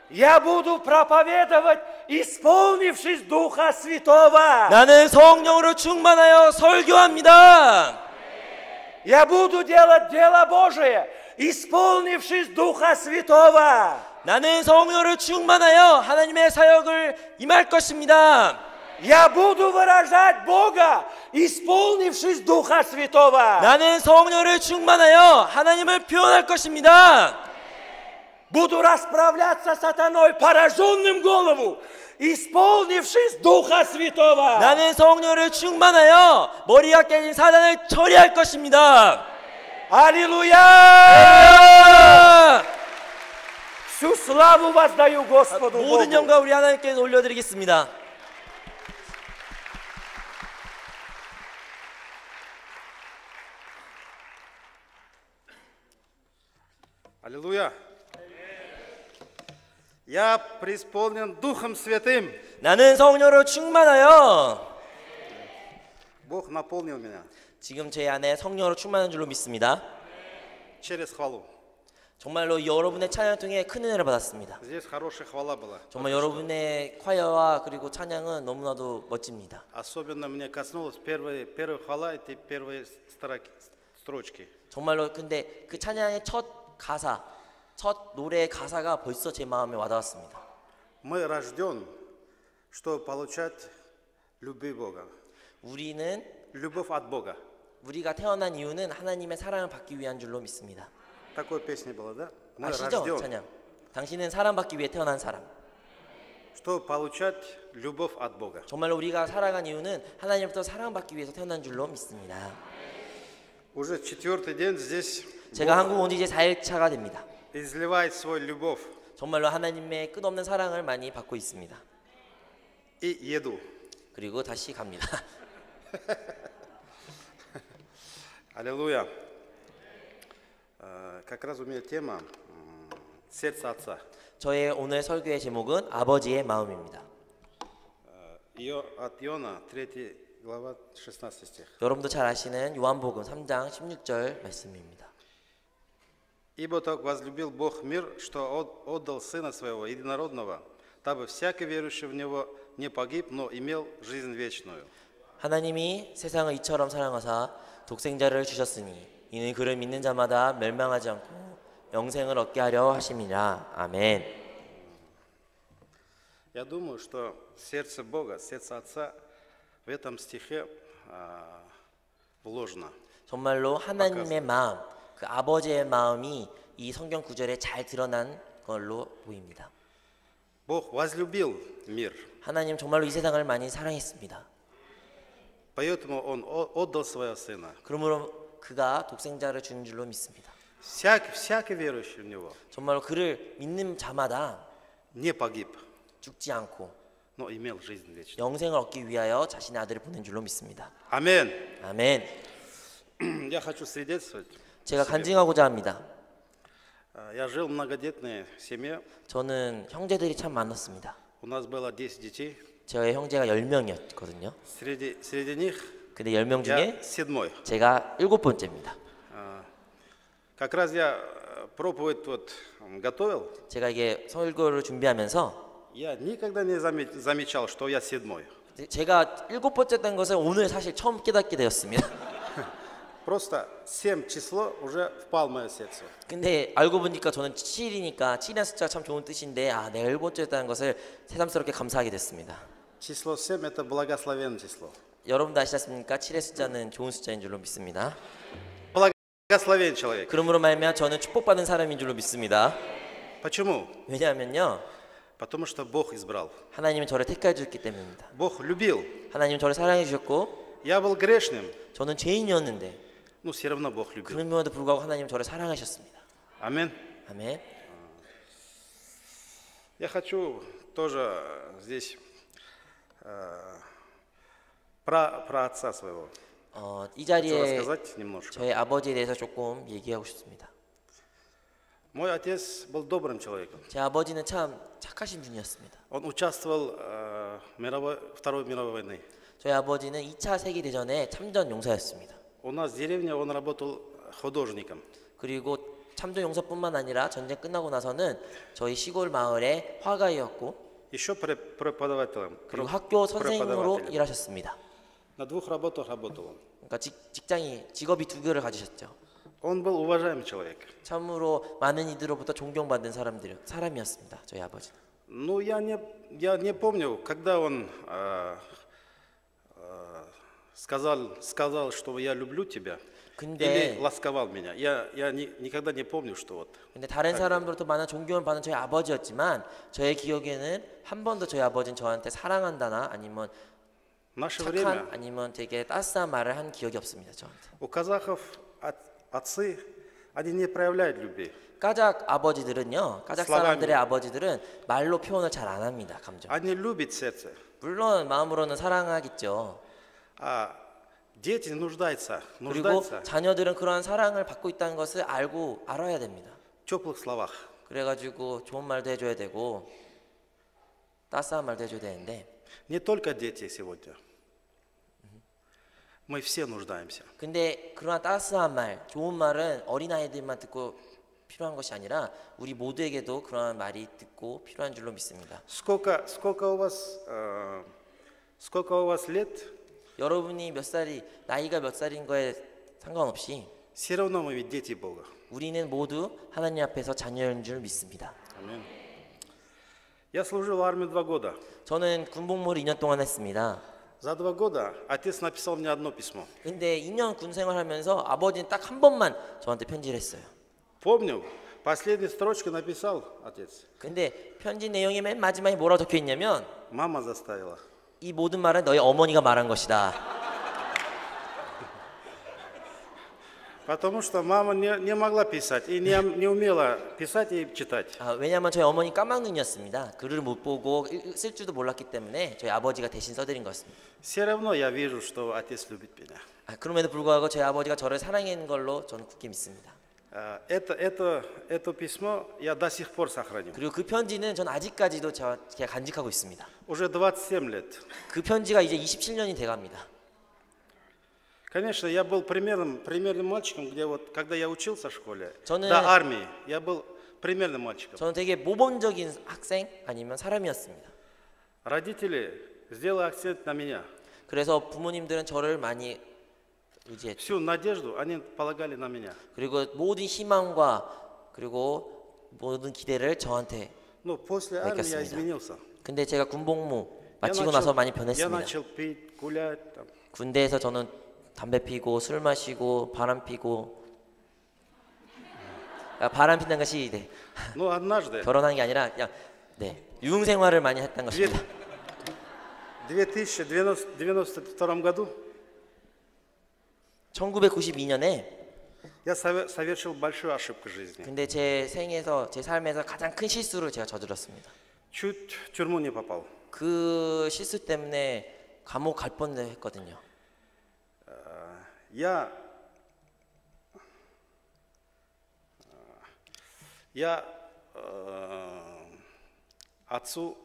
Я буду проповедовать, исполнившись Духа Святого. 나는 성령으로 충만하여 설교합니다. Я буду делать дело Божие, исполнившись Духа Святого. 나는 성령으로 충만하여 하나님의 사역을 임할 것입니다. Я буду выражать Бога, исполнившись Духа Святого. 나는 성령을 충만하여 하나님을 표현할 것입니다. Буду расправляться с сатаной, пораженным голову, исполнившись Духа Святого. 나는 성령을 충만하여 머리가 깨진 사단을 처리할 것입니다. Аллилуйя! Всю славу воздаю Господу 모든 Богу. 영광 우리 하나님께 올려드리겠습니다. Аллилуйя. Я преисполнен Духом Святым. 나는 성령으로 충만하여 Бог наполнил меня 지금 제 안에 성령으로 충만한 줄로 믿습니다. через хвалу. 정말로 여러분의 찬양 통해 큰 은혜를 받았습니다. Здесь хорошая хвала была. 정말 여러분의 콰이어와 그리고 찬양은 너무나도 멋집니다. Особенно мне коснулась первая хвала, эти первые строчки. 정말로 근데 그 찬양의 첫 노래의 가사가 벌써 제 마음에 와닿았습니다. Мы рожден, чтобы получать любовь Бога. 우리는 Любовь от Бога. 우리가 태어난 이유는 하나님의 사랑을 받기 위한 줄로 믿습니다. Такой песня была, да? Мы 아시죠? рожден, 찬양. 당신은 사랑받기 위해 태어난 사람. чтобы получать любовь от Бога. 정말로 우리가 살아간 이유는 하나님부터 사랑받기 위해서 태어난 줄로 믿습니다. Уже четвертый день здесь 제가 한국 온 지 이제 4일차가 됩니다. изливает свою любовь 정말로 하나님의 끝없는 사랑을 많이 받고 있습니다. и еду. 그리고 다시 갑니다. Аллилуйя. Как раз у меня тема сердце Отца. 저의 오늘 설교의 제목은 아버지의 마음입니다. Ее от Иоанна, 3 глава, 16 стих. 여러분도 잘 아시는 요한복음 3장 16절 말씀입니다. Ибо так возлюбил Бог мир, что отдал Сына Своего Единородного, дабы всякий верующий в Него не погиб, но имел жизнь вечную. 하나님이 세상을 이처럼 사랑하사 독생자를 주셨으니 이는 그를 믿는 자마다 멸망하지 않고 영생을 얻게 하려 하심이라. 아멘. Я думаю, что сердце Бога, сердце Отца в этом стихе вложено. 정말로 하나님의 마음, 그 아버지의 마음이 이 성경 구절에 잘 드러난 걸로 보입니다. Бог возлюбил мир, 하나님 정말로 이 세상을 많이 사랑했습니다. поэтому Он отдал Своего Сына. 그러므로 그가 독생자를 주는 줄로 믿습니다. Всякий верующий в Него 정말로 그를 믿는 자마다 не погиб, 죽지 않고 но имел жизнь вечную. 영생을 얻기 위하여 자신의 아들을 보낸 줄로 믿습니다. Аминь. 아멘. Я хочу свидетельствовать. 제가 간증하고자 합니다. Я жил в многодетной семье. 저는 형제들이 참 많았습니다. У нас было 10 детей. 저의 형제가 10명이었거든요. Среди них 근데 10명 я 중에 седьмой. 제가 7번째입니다. Как раз я проповедь готовил. 제가 이게 설교를 준비하면서 Я никогда не замечал, что я седьмой. 제가 7번째 된 것을 오늘 사실 처음 깨닫게 되었습니다. Просто 7 число уже впал в мое сердце. 근데 알고 보니까 저는 7이니까 7이라는 숫자가 참 좋은 뜻인데 내가 7번째였다는 것을 새삼스럽게 감사하게 됐습니다. Число 7 это благословенное число. 여러분도 아시지 않습니까? 7의 숫자는 좋은 숫자인 줄로 믿습니다. Благословен человек. 그러므로 말미암아 저는 축복받은 사람인 줄로 믿습니다. Почему? 왜냐하면요, Потому что Бог избрал. 하나님은 저를 택하여 주셨기 때문입니다. Бог любил. 하나님은 저를 사랑해 주셨고 Я был грешным, 저는 죄인이었는데 но все равно Бог любил. 그럼에도 불구하고 하나님은 저를 사랑하셨습니다. Аминь. 아멘. Я хочу тоже здесь про отца своего 이 хочу 자리에 рассказать немножко. 저의 아버지에 대해서 조금 얘기하고 싶습니다. Мой отец был добрым человеком. 제 아버지는 참 착하신 분이었습니다. Он участвовал в Второй мировой войне. 저희 아버지는 2차 세계대전에 참전 용사였습니다. У нас в деревне он работал художником. 그리고 참전 용사뿐만 아니라 전쟁 끝나고 나서는 저희 시골 마을의 화가이었고 Еще преподавателем. 그리고 학교 선생님으로 преподавателем. 일하셨습니다. На 2 работах работал он. 그러니까 직업이 2개를 가지셨죠. Он был уважаемый человек. 참으로 많은 이들로부터 존경받는 사람이었습니다. 저희 아버지는. Ну, я не помню, когда он сказал, что я люблю тебя, или ласковал меня. Я никогда не помню, что вот. 근데 다른 사람들로부터 많은 존경을 받는 저희 아버지였지만 저의 기억에는 한 번도 저희 아버지는 저한테 사랑한다나 아니면 Наше 착한 время 아니면 되게 따스한 말을 한 기억이 없습니다. 저한테. у казахов отцы, они не проявляют любви. 까작 아버지들은요, 까작 슬라밤이. 사람들의 아버지들은 말로 표현을 잘 안 합니다. 감정. Они любят сердце. 물론 마음으로는 사랑하겠죠. А дети нуждаются. 그리고 자녀들은 그러한 사랑을 받고 있다는 것을 알아야 됩니다. теплых словах. 그래가지고 좋은 말도 해줘야 되고 따스한 말도 해줘야 되는데 Не только дети сегодня. Мы все нуждаемся. 근데 그러나 따스한 말, 좋은 말은 어린아이들만 듣고 필요한 것이 아니라 우리 모두에게도 그러한 말이 듣고 필요한 줄로 믿습니다. Сколько у вас lет, 여러분이 나이가 몇 살인 거에 상관없이 все равно мы ведь дети Бога. 우리는 모두 하나님 앞에서 자녀인 줄 믿습니다. Аминь. Я служил в армии 2 года. 저는 군복무를 2년 동안 했습니다. За 2 года отец написал мне одно письмо. 근데 2년 군 생활하면서 아버지는 딱 한 번만 저한테 편지를 했어요. Помню, последней строчкой написал отец. 근데 편지 내용이 맨 마지막에 뭐라고 적혀 있냐면 Мама заставила. 이 모든 말은 너희 어머니가 말한 것이다. Потому что мама не могла писать и не умела писать и читать. 왜냐하면 저희 어머니 까막눈이었습니다. 글을 못 보고 쓸 줄도 몰랐기 때문에 저희 아버지가 대신 써드린 것입니다. Все равно я вижу, что отец любит меня. 그럼에도 불구하고 저희 아버지가 저를 사랑하는 걸로 저는 굳게 믿습니다. Это письмо я до сих пор сохраню. 그리고 그 편지는 전 아직까지도 제가 간직하고 있습니다. Уже 27 лет. 그 편지가 이제 27년이 돼갑니다. Конечно, я был примерным мальчиком, где вот, когда я учился в школе, 저는- до армии, я был примерным мальчиком. 저는 되게 모범적인 학생 아니면 사람이었습니다. Родители сделали акцент на меня. 그래서 부모님들은 저를 많이 의지했죠. Всю надежду они полагали на меня. 그리고 모든 희망과 그리고 모든 기대를 저한테. Но после армии я 알겠습니다. изменился. 근데 제가 군복무 Я 마치고 나서 많이 я 변했습니다. начал пить, гулять. Там. 군대에서 저는 담배 피고 술 마시고 바람 피고 바람 핀다는 것이 Но однажды, 결혼한 게 아니라 그냥 유흥 생활을 많이 했던 в 것입니다. 2092 году 1992년에 я совершил большую ошибку в жизни. 근데 제 삶에서 가장 큰 실수를 제가 저질렀습니다. Чуть в тюрьму не попал. 그 실수 때문에 감옥 갈 뻔했거든요. Я отцу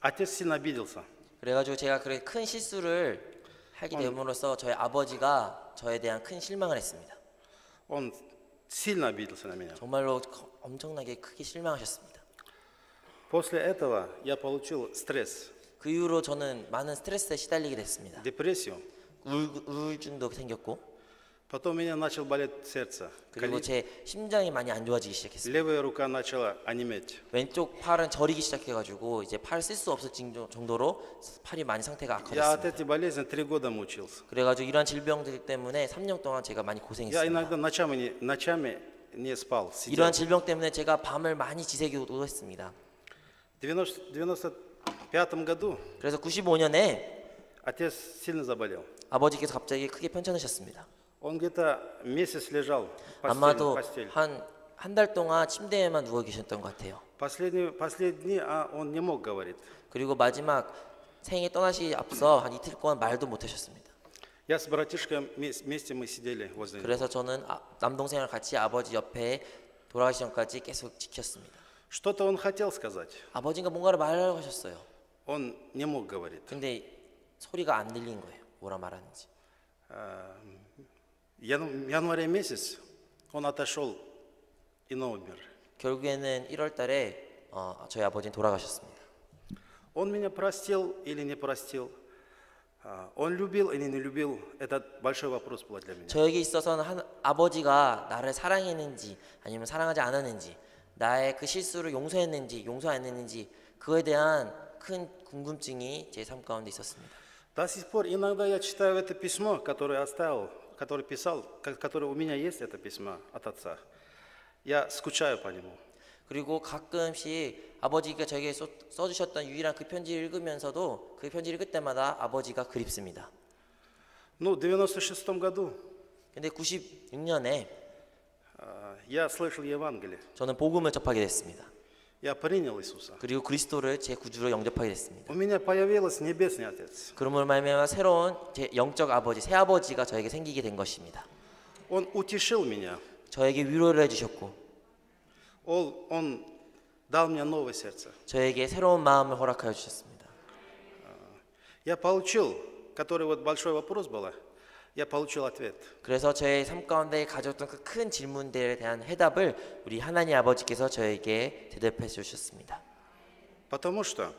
отец сильно обиделся. 그래가지고 제가 그렇게 큰 실수를 하게 됨으로써 저희 아버지가 저에 대한 큰 실망을 했습니다. Он сильно обиделся на меня. 정말로 엄청나게 크게 실망하셨습니다. После этого я получил стресс, 그 이후로 저는 많은 스트레스에 시달리게 됐습니다. депрессию. 우울증도 생겼고 Потом у меня начал болеть сердце. 그리고 제 심장이 많이 안 좋아지기 시작했습니다. Левая рука начала онеметь. 왼쪽 팔은 저리기 시작해가지고 이제 팔 쓸 수 없을 정도로 팔이 많이 상태가 Я от 악화됐습니다. этой болезни 3 года мучился. 그래가지고 이러한 질병들 때문에 3년 동안 제가 많이 Я 고생했습니다. иногда ночами не спал, сидел. 이러한 질병 때문에 제가 밤을 많이 지새기도 했습니다. В 95 году 그래서 95년에 отец сильно заболел. 아버지께서 갑자기 크게 편찮으셨습니다. Он где-то месяц лежал в 아마도 постели. 한 달 동안 침대에만 누워 계셨던 것 같아요. Последние дни он не мог говорить. 그리고 마지막 생에 떠나시 앞서 한 이틀 동안 말도 못 하셨습니다. Я с братишкой вместе мы сидели возле него. 그래서 저는 남동생을 같이 아버지 옆에 돌아가시 전까지 계속 지켰습니다. Что-то он хотел сказать. 아버지가 뭔가를 말하려고 하셨어요. Он не mог говорить. 근데 소리가 안 들린 거예요. 뭐라 말하는지. В январе месяц он отошел и умер. 결국에는 1월 달에 저희 아버지는 돌아가셨습니다. Он меня простил или не простил? Он любил или не любил? Это большой вопрос был для меня. 저에게 있어서는 아버지가 나를 사랑했는지 아니면 사랑하지 않았는지 나의 그 실수를 용서했는지 용서 안 했는지 그거에 대한 큰 궁금증이 제 삶 가운데 있었습니다. До сих пор иногда я читаю это письмо, которое оставил, которое писал, которое у меня есть это письмо от отца. Я скучаю по нему. 그리고 가끔씩 아버지가 저에게 써주셨던 유일한 그 편지를 읽으면서도 그 편지를 읽을 때마다 아버지가 그립습니다. Ну, в 96 году 근데 96년에 я слышал Евангелие. 저는 복음을 접하게 됐습니다. Я принял Иисуса. 그리고 그리스도를 제 구주로 영접하게 됐습니다. У меня появился Небесный Отец. 그러므로 말미암아 새로운 제 영적 아버지, 새 아버지가 저에게 생기게 된 것입니다. Он утешил меня. 저에게 위로를 해주셨고 Он дал мне новое сердце. 저에게 새로운 마음을 허락하여 주셨습니다. Я получил, который вот большой вопрос был, я получил ответ. 그래서 저의 삶 가운데 가졌던 그 큰 질문들에 대한 해답을 우리 하나님 아버지께서 저에게 대답해 주셨습니다. Потому что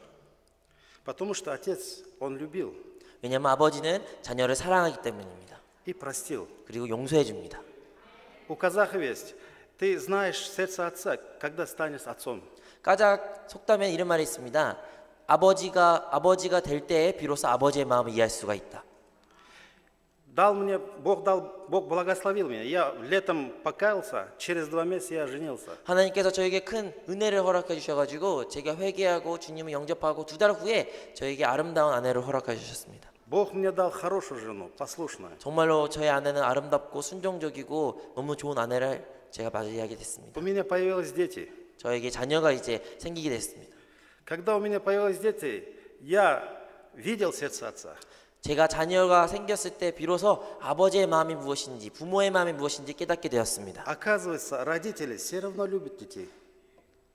Отец, Он любил 왜냐하면 아버지는 자녀를 사랑하기 때문입니다. и простил. 그리고 용서해 줍니다. У казахов есть, ты знаешь сердце Отца, когда станешь отцом. 까작 속담에 이런 말이 있습니다. 아버지가 될 때에 비로소 아버지의 마음을 이해할 수가 있다. Бог благословил меня. Я летом покаялся, через 2 месяца я женился. 하나님께서 저에게 큰 은혜를 허락해 주셔가지고 제가 회개하고 주님을 영접하고 2달 후에 저에게 아름다운 아내를 허락해 주셨습니다. Бог мне дал хорошую жену, послушную. 정말로 저의 아내는 아름답고 순종적이고 너무 좋은 아내를 제가 맞이하게 됐습니다. У меня появились дети. 저에게 자녀가 이제 생기게 됐습니다. Когда у меня появились дети, я видел сердце Отца. 제가 자녀가 생겼을 때 비로소 아버지의 마음이 무엇인지 부모의 마음이 무엇인지 깨닫게 되었습니다. Оказывается, родители все равно любят детей.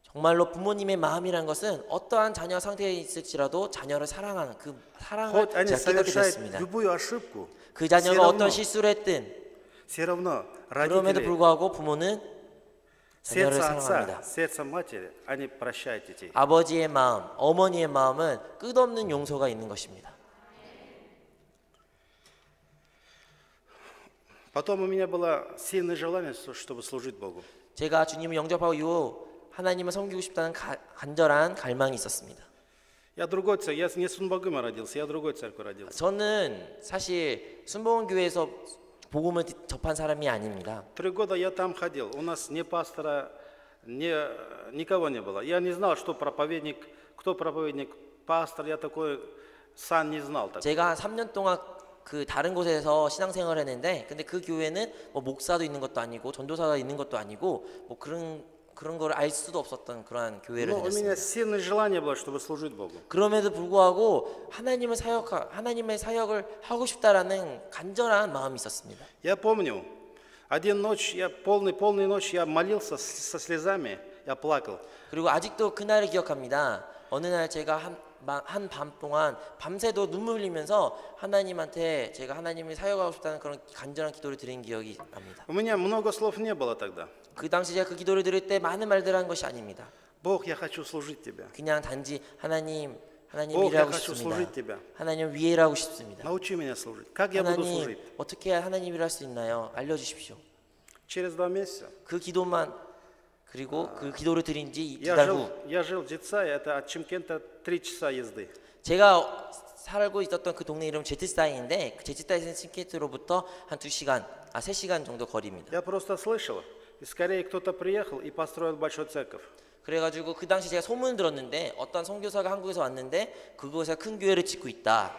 정말로 부모님의 마음이란 것은 어떠한 자녀 상태에 있을지라도 자녀를 사랑하는 그 사랑을 Хоть они 제가 깨닫게 совершают 됐습니다. любую ошибку, 그 все 자녀가 어떤 равно, 실수를 했든 все равно 그럼에도 родители, 불구하고 부모는 자녀를 сердце 사랑합니다. отца, сердце матери, они прощают детей. 아버지의 마음, 어머니의 마음은 끝없는 용서가 있는 것입니다. Потом у меня было сильное желание, чтобы служить Богу. 제가 주님을 영접하고 이후 하나님을 섬기고 싶다는 간절한 갈망이 있었습니다. Я не в Сунбагыме родился, я в другой церкви родился. 저는 사실 순복음교회에서 복음을 접한 사람이 아닙니다. 3 года я там ходил, у нас ни пастора, никого не было. Я не знал, что проповедник, кто проповедник, пастор, я такой сам не знал. 제가 한 3년 동안 그 다른 곳에서 신앙생활을 했는데 근데 그 교회는 뭐 목사도 있는 것도 아니고 전도사가 있는 것도 아니고 뭐 그런 걸 알 수도 없었던 그러한 교회를 Но у меня 다녔습니다. сильное желание было, чтобы служить Богу. 그럼에도 불구하고 하나님의 사역을 하고 싶다라는 간절한 마음이 있었습니다. Я помню, один ночь, полную ночь я молился со слезами, я плакал. 그리고 아직도 그날을 기억합니다. 어느 날 제가 한 밤 동안 밤새도 눈물 흘리면서 하나님한테 제가 하나님을 사역하고 싶다는 그런 간절한 기도를 드린 기억이 납니다. У меня много слов не было тогда. 그 당시 제가 그 기도를 드릴 때 많은 말들을 한 것이 아닙니다. Бог, я хочу служить Тебе. 그냥 단지 하나님 Бог, я 일하고 хочу 싶습니다. служить Тебя. 하나님 위에 일하고 싶습니다. Научи меня служить. Как я буду 하나님 служить? 어떻게 해야 하나님 일할 수 있나요? 알려주십시오. Через 2 месяца. 그 기도만 그리고 그 기도를 드린 지 Я 2달 후 жил в Детсае, это от Чимкента 3 часа езды. 제가 살고 있었던 그 동네 이름 제트사인인데 그 제트사인 싱케트로부터 한 3시간 정도 거리입니다. Я просто слышал, и скорее кто-то приехал и построил большую церковь. 그래가지고 그 당시 제가 소문을 들었는데 어떤 선교사가 한국에서 왔는데 그곳에 큰 교회를 짓고 있다.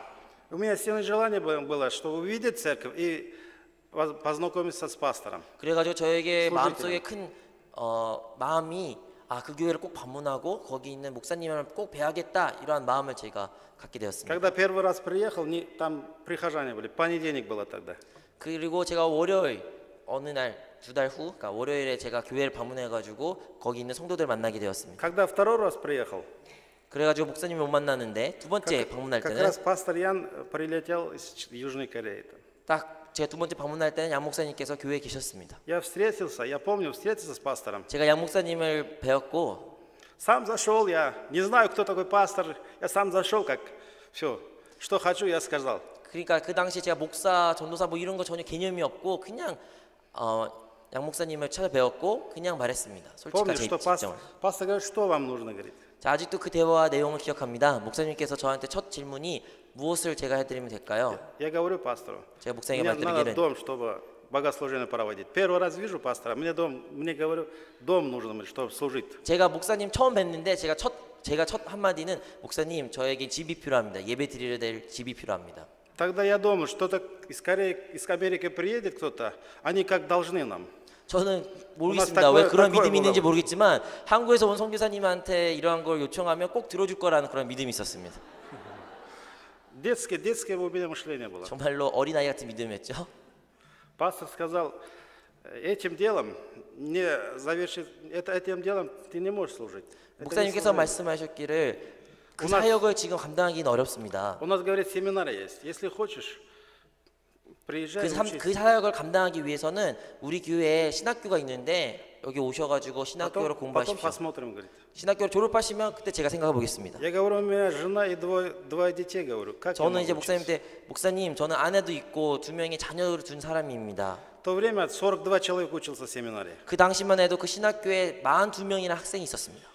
У меня сильное желание было, чтобы увидеть церковь и познакомиться с пастором. 그래가지고 저에게 소주이더라고요. 마음속에 큰 마음이 그 교회를 꼭 방문하고 거기 있는 목사님을 꼭 뵈야겠다 이러한 마음을 제가 갖게 되었습니다. Когда первый раз приехал, там прихожане были, понедельник было тогда. 그리고 제가 월요일 어느 날 2달 후, 그러니까 월요일에 제가 교회를 방문해가지고 거기 있는 성도들 만나게 되었습니다. Когда второй раз приехал, 그래가지고 목사님을 못 만났는데 두 번째 방문할 как 때는 раз пастор Ян прилетел из Южной Кореи. 딱 제가 두 번째 방문할 때는 양 목사님께서 교회에 계셨습니다. Я помню, встретился с пастором. 제가 양 목사님을 배웠고 Сам зашел, я не знаю, кто такой пастор, я сам зашел, как все, что хочу, я сказал. 그러니까 그 당시에 제가 목사, 전도사 뭐 이런 거 전혀 개념이 없고 그냥 양 목사님을 찾아뵈었고 그냥 말했습니다. 솔직한 Помню, 제 что 입장을. пастор говорит, что вам нужно, говорит. 자, 아직도 그 대화 내용을 기억합니다. 목사님께서 저한테 첫 질문이 무엇을 제가 해드리면 될까요? Я говорю пастору, 제가 목사님께 мне надо 말드리기를 дом, чтобы богослужение проводить. Первый раз вижу пастора, мне говорю, дом нужен, чтобы служить. 제가 목사님 처음 뵀는데 제가 첫 한마디는 목사님 저에게 집이 필요합니다. 예배 드려야 될 집이 필요합니다. Тогда я думаю, что-то из Америки приедет кто-то, они как должны нам. 저는 모르겠습니다. 왜 그런 믿음이 있는지 모르겠지만 한국에서 온 선교사님한테 이러한 걸 요청하면 꼭 들어줄 거라는 그런 믿음이 있었습니다. Детское у меня мышление было. 정말로 어린아이 같은 믿음이었죠. Пастор сказал, этим делом ты не можешь служить. 목사님께서 말씀하셨기를 그 사역을 지금 감당하기는 어렵습니다. У нас, говорит, семинар есть. Если хочешь, приезжай, учись. 그 사역을 감당하기 위해서는 우리 교회에 신학교가 있는데 여기 오셔가지고 신학교를 Потом 공부하십시오. посмотрим, говорит. 신학교를 졸업하시면 그때 제가 생각해 보겠습니다. Я говорю, у меня жена и двое детей, говорю. Как я 저는 могу 이제 учиться? 목사님한테 목사님 저는 아내도 있고 2명의 자녀를 둔 사람입니다. В то время 42 человека учился в семинаре. 그 당시만 해도 그 신학교에 42명이나 학생이 있었습니다.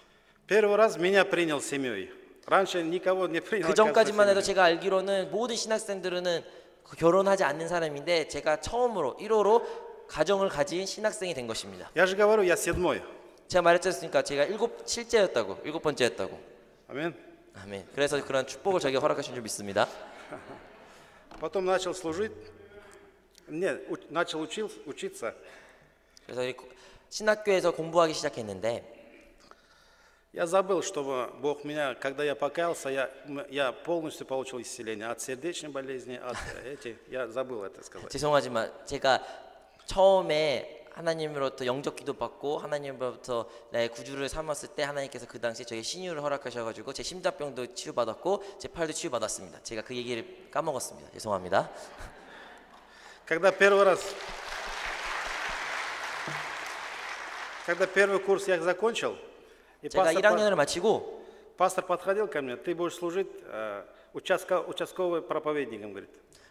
Первый раз меня принял семьей. Раньше никого не принял. 그 전까지만 해도 оказывается, 제가 알기로는 모든 신학생들은 결혼하지 않는 사람인데 제가 처음으로 1호로 가정을 가진 신학생이 된 것입니다. Я же говорю, я седьмой. 제가 말했지 않습니까? 제가 7번째였다고. Аминь. 아멘. 그래서 그런 축복을 저에게 허락하신 줄 믿습니다. Потом начал служить. Нет, начал учиться. 그래서 이 신학교에서 공부하기 시작했는데 Я забыл, что Бог меня, когда я покаялся, я полностью получил исцеление от сердечной болезни, я забыл это сказать. 죄송하지만 제가 처음에 하나님으로부터 영적 기도 받고 하나님으로부터 나의 구주를 삼았을 때 하나님께서 그 당시에 저에게 신유를 허락하셔가지고 제 심장병도 치유받았고 제 팔도 치유받았습니다. 제가 그 얘기를 까먹었습니다. 죄송합니다. Когда первый курс я закончил, и 제가 1학년을 마치고 пастор подходил ко мне, ты будешь служить участковым проповедником, говорит.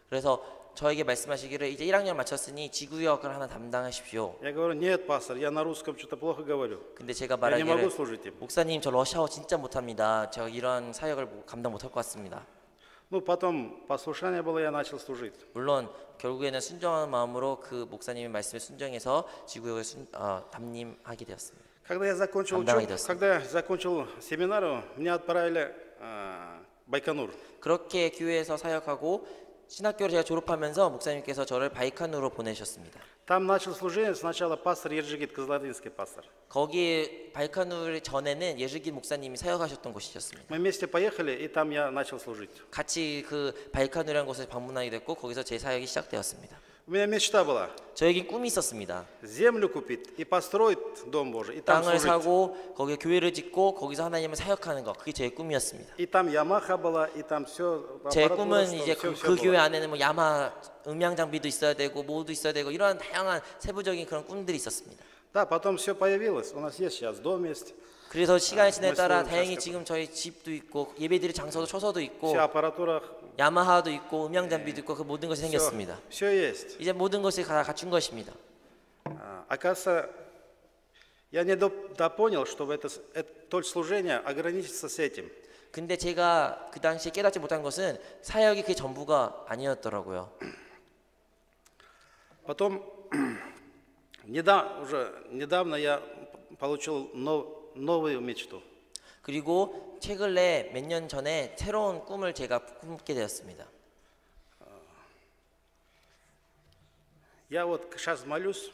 그래서 저에게 말씀하시기를 이제 1학년 마쳤으니 지구역을 하나 담당하십시오. Я говорю, нет, пастор, я на русском что-то плохо говорю. 근데 제가 Я не могу 말하기를 служить им. 목사님 저 러시아어 진짜 못합니다. 제가 이런 사역을 감당 못할 것 같습니다. Ну, потом послушание было, я начал служить. 물론 결국에는 순종하는 마음으로 그 목사님의 말씀에 순종해서 지구역을 담임하게 되었습니다. Когда я закончил семинар, меня отправили в Байконур. 그렇게 교회에서 사역하고 신학교를 제가 졸업하면서 목사님께서 저를 바이칸으로 보내셨습니다. Там начал служение сначала пастор Ержигит, Козлодинский пастор. 거기 바이칸누르 전에는 예르긴 목사님이 사역하셨던 곳이었습니다. Мы вместе поехали, и там я начал служить. 같이 그 바이칸누르라는 곳에 방문하게 됐고 거기서 제 사역이 시작되었습니다. У меня мечта была 저에게 꿈이 있었습니다. землю купить и построить Дом Божий, и там 땅을 служить. 사고 거기에 교회를 짓고 거기서 하나님을 사역하는 것, 그게 제 꿈이었습니다. И там Ямаха была, и там все. 제 꿈은 이제 그 교회 안에는 뭐 야마 음향 장비도 있어야 되고 뭐도 있어야 되고 이런 다양한 세부적인 그런 꿈들이 있었습니다. Да, потом все появилось. У нас есть сейчас дом есть. 그래서 시간이 지내 따라 말씀을 다행히 하셨겠다. 지금 저희 집도 있고 예배드릴 장소도 처소도 있고 Вся аппаратура, 야마하도 있고 음향 장비도 있고 그 모든 것이 생겼습니다. все есть. 이제 모든 것이 다 갖춘 것입니다. Оказывается, я не допонял, чтобы то служение ограничиться с этим. 근데 제가 그 당시에 깨닫지 못한 것은 사역이 그 전부가 아니었더라고요. Потом недавно я получил новую мечту. 그리고 최근에 몇 년 전에 새로운 꿈을 제가 꾸게 되었습니다. Я вот сейчас молюсь,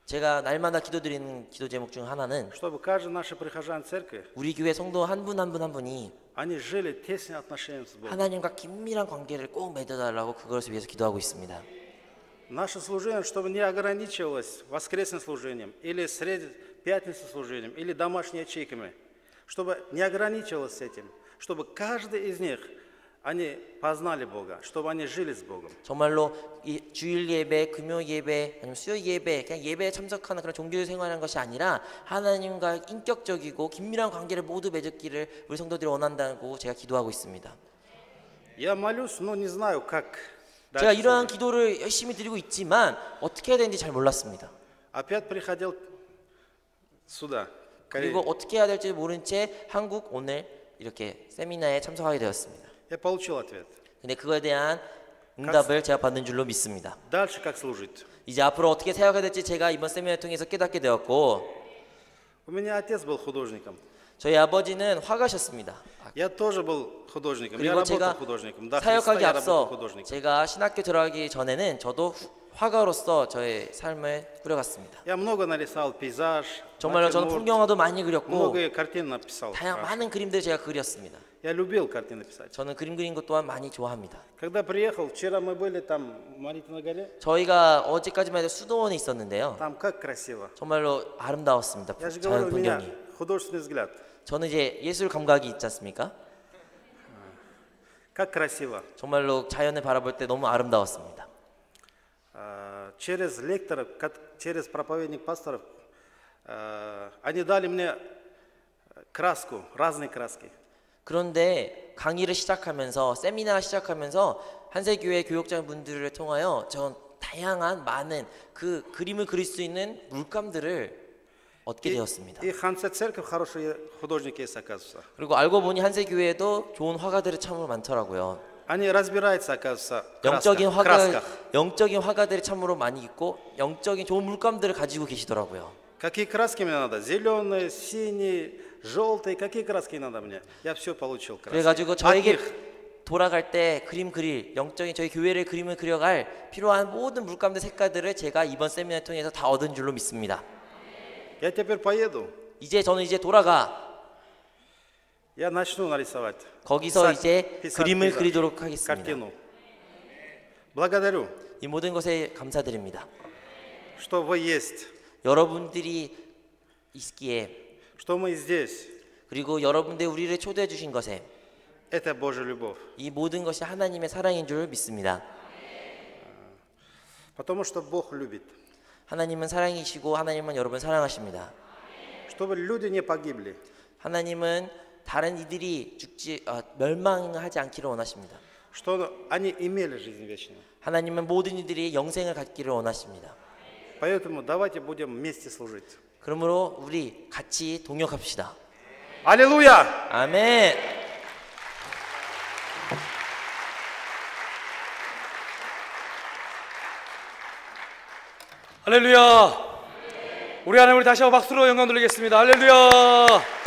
제가 날마다 기도드리는 기도 제목 중 하나는 чтобы каждый наш прихожан церкви, 우리 교회 성도 한 분 한 분 한 분이 они жили тесные отношения с Богом. 하나님과 긴밀한 관계를 꼭 맺어달라고 그것을 위해서 기도하고 있습니다. Наше служение, чтобы не ограничивалось воскресным служением, или пятничным служением, или домашними ячейками, чтобы не ограничивалось этим, чтобы каждый из них, они познали Бога, чтобы они жили с Богом. 정말로 이 주일 예배, 금요 예배, 아니면 수요 예배, 그냥 예배에 참석하는 그런 종교 생활하는 것이 아니라 하나님과 인격적이고 긴밀한 관계를 모두 맺기를 우리 성도들이 원한다고 제가 기도하고 있습니다. Я молюсь, но не знаю, как 제가 дальше 이러한 служить. 기도를 열심히 드리고 있지만 어떻게 해야 되는지 잘 몰랐습니다. Опять приходил сюда, в Корею. 그리고 어떻게 해야 될지 모른 채 한국 오늘 이렇게 세미나에 참석하게 되었습니다. Я получил ответ. 근데 그거에 대한 응답을 제가 받는 줄로 믿습니다. Дальше как служить? 이제 앞으로 어떻게 생각해야 될지 제가 이번 세미나를 통해서 깨닫게 되었고, У меня отец был художником. 저희 아버지는 화가셨습니다. Я тоже был художником. Я 그리고 работал 제가 художником. До Христа 사역하기 я работал 앞서 художником. 제가 신학교 들어가기 전에는 저도 화가로서 저의 삶을 꾸려갔습니다. Я много нарисовал пейзаж, 정말로 저는 натюрморт, 풍경화도 많이 그렸고 много картин написал. 다양한 хорошо. 많은 그림들 제가 그렸습니다. Я любил картины писать. 저는 그림 그리는 것 또한 많이 좋아합니다. Когда приехал, вчера мы были там, в Молитвенной горе, 저희가 어제까지만 해도 수도원에 있었는데요. там как красиво. 정말로 아름다웠습니다. Я же 자연 говорю, у меня 풍경이. художественный взгляд. 저는 이제 예술 감각이 있지 않습니까? Как красиво. 정말로 자연을 바라볼 때 너무 아름다웠습니다. Через лекторов, через проповедник пасторов, они дали мне краску, разные краски. 그런데 강의를 시작하면서 세미나 시작하면서 한세교회 교역자분들을 통하여 전 다양한 많은 그 그림을 그릴 수 있는 물감들을 얻게 되었습니다. И Хансе церковь хорошие художники есть, оказывается. 그리고 알고 보니 한세교회에도 좋은 화가들이 참으로 많더라고요. Они разбираются, оказывается, в 영적인 красках. 영적인 화가들이 참으로 많이 있고 영적인 좋은 물감들을 가지고 계시더라고요. Какие краски мне надо? Зеленые, синие, желтые. Какие краски надо мне? Я все получил. краски. 그래가지고 От 저에게 них. 돌아갈 때 그림 그릴 영적인 저희 교회를 그림을 그려갈 필요한 모든 물감들 색깔들을 제가 이번 세미나를 통해서 다 얻은 줄로 믿습니다. Я теперь поеду. 이제 저는 이제 돌아가 Я начну нарисовать. 거기서 Писать- 이제 писать 그림을 пейзаж, 그리도록 하겠습니다. Картину. Благодарю, 이 모든 것에 감사드립니다. что вы есть, 여러분들이 있기에 что мы здесь. 그리고 여러분들 우리를 초대해 주신 것에 Это Божья любовь. 이 모든 것이 하나님의 사랑인 줄 믿습니다. Потому что Бог любит. 하나님은 사랑이시고 하나님은 여러분 사랑하십니다. Чтобы люди не погибли. 하나님은 다른 이들이 멸망하지 않기를 원하십니다. Что они имели жизнь вечную. 하나님은 모든 이들이 영생을 갖기를 원하십니다. Поэтому давайте будем вместе служить. 그러므로 우리 같이 동역합시다. Аллилуйя! 아멘. 할렐루야. 우리 하나님을 다시 한번 박수로 영광 돌리겠습니다. 할렐루야.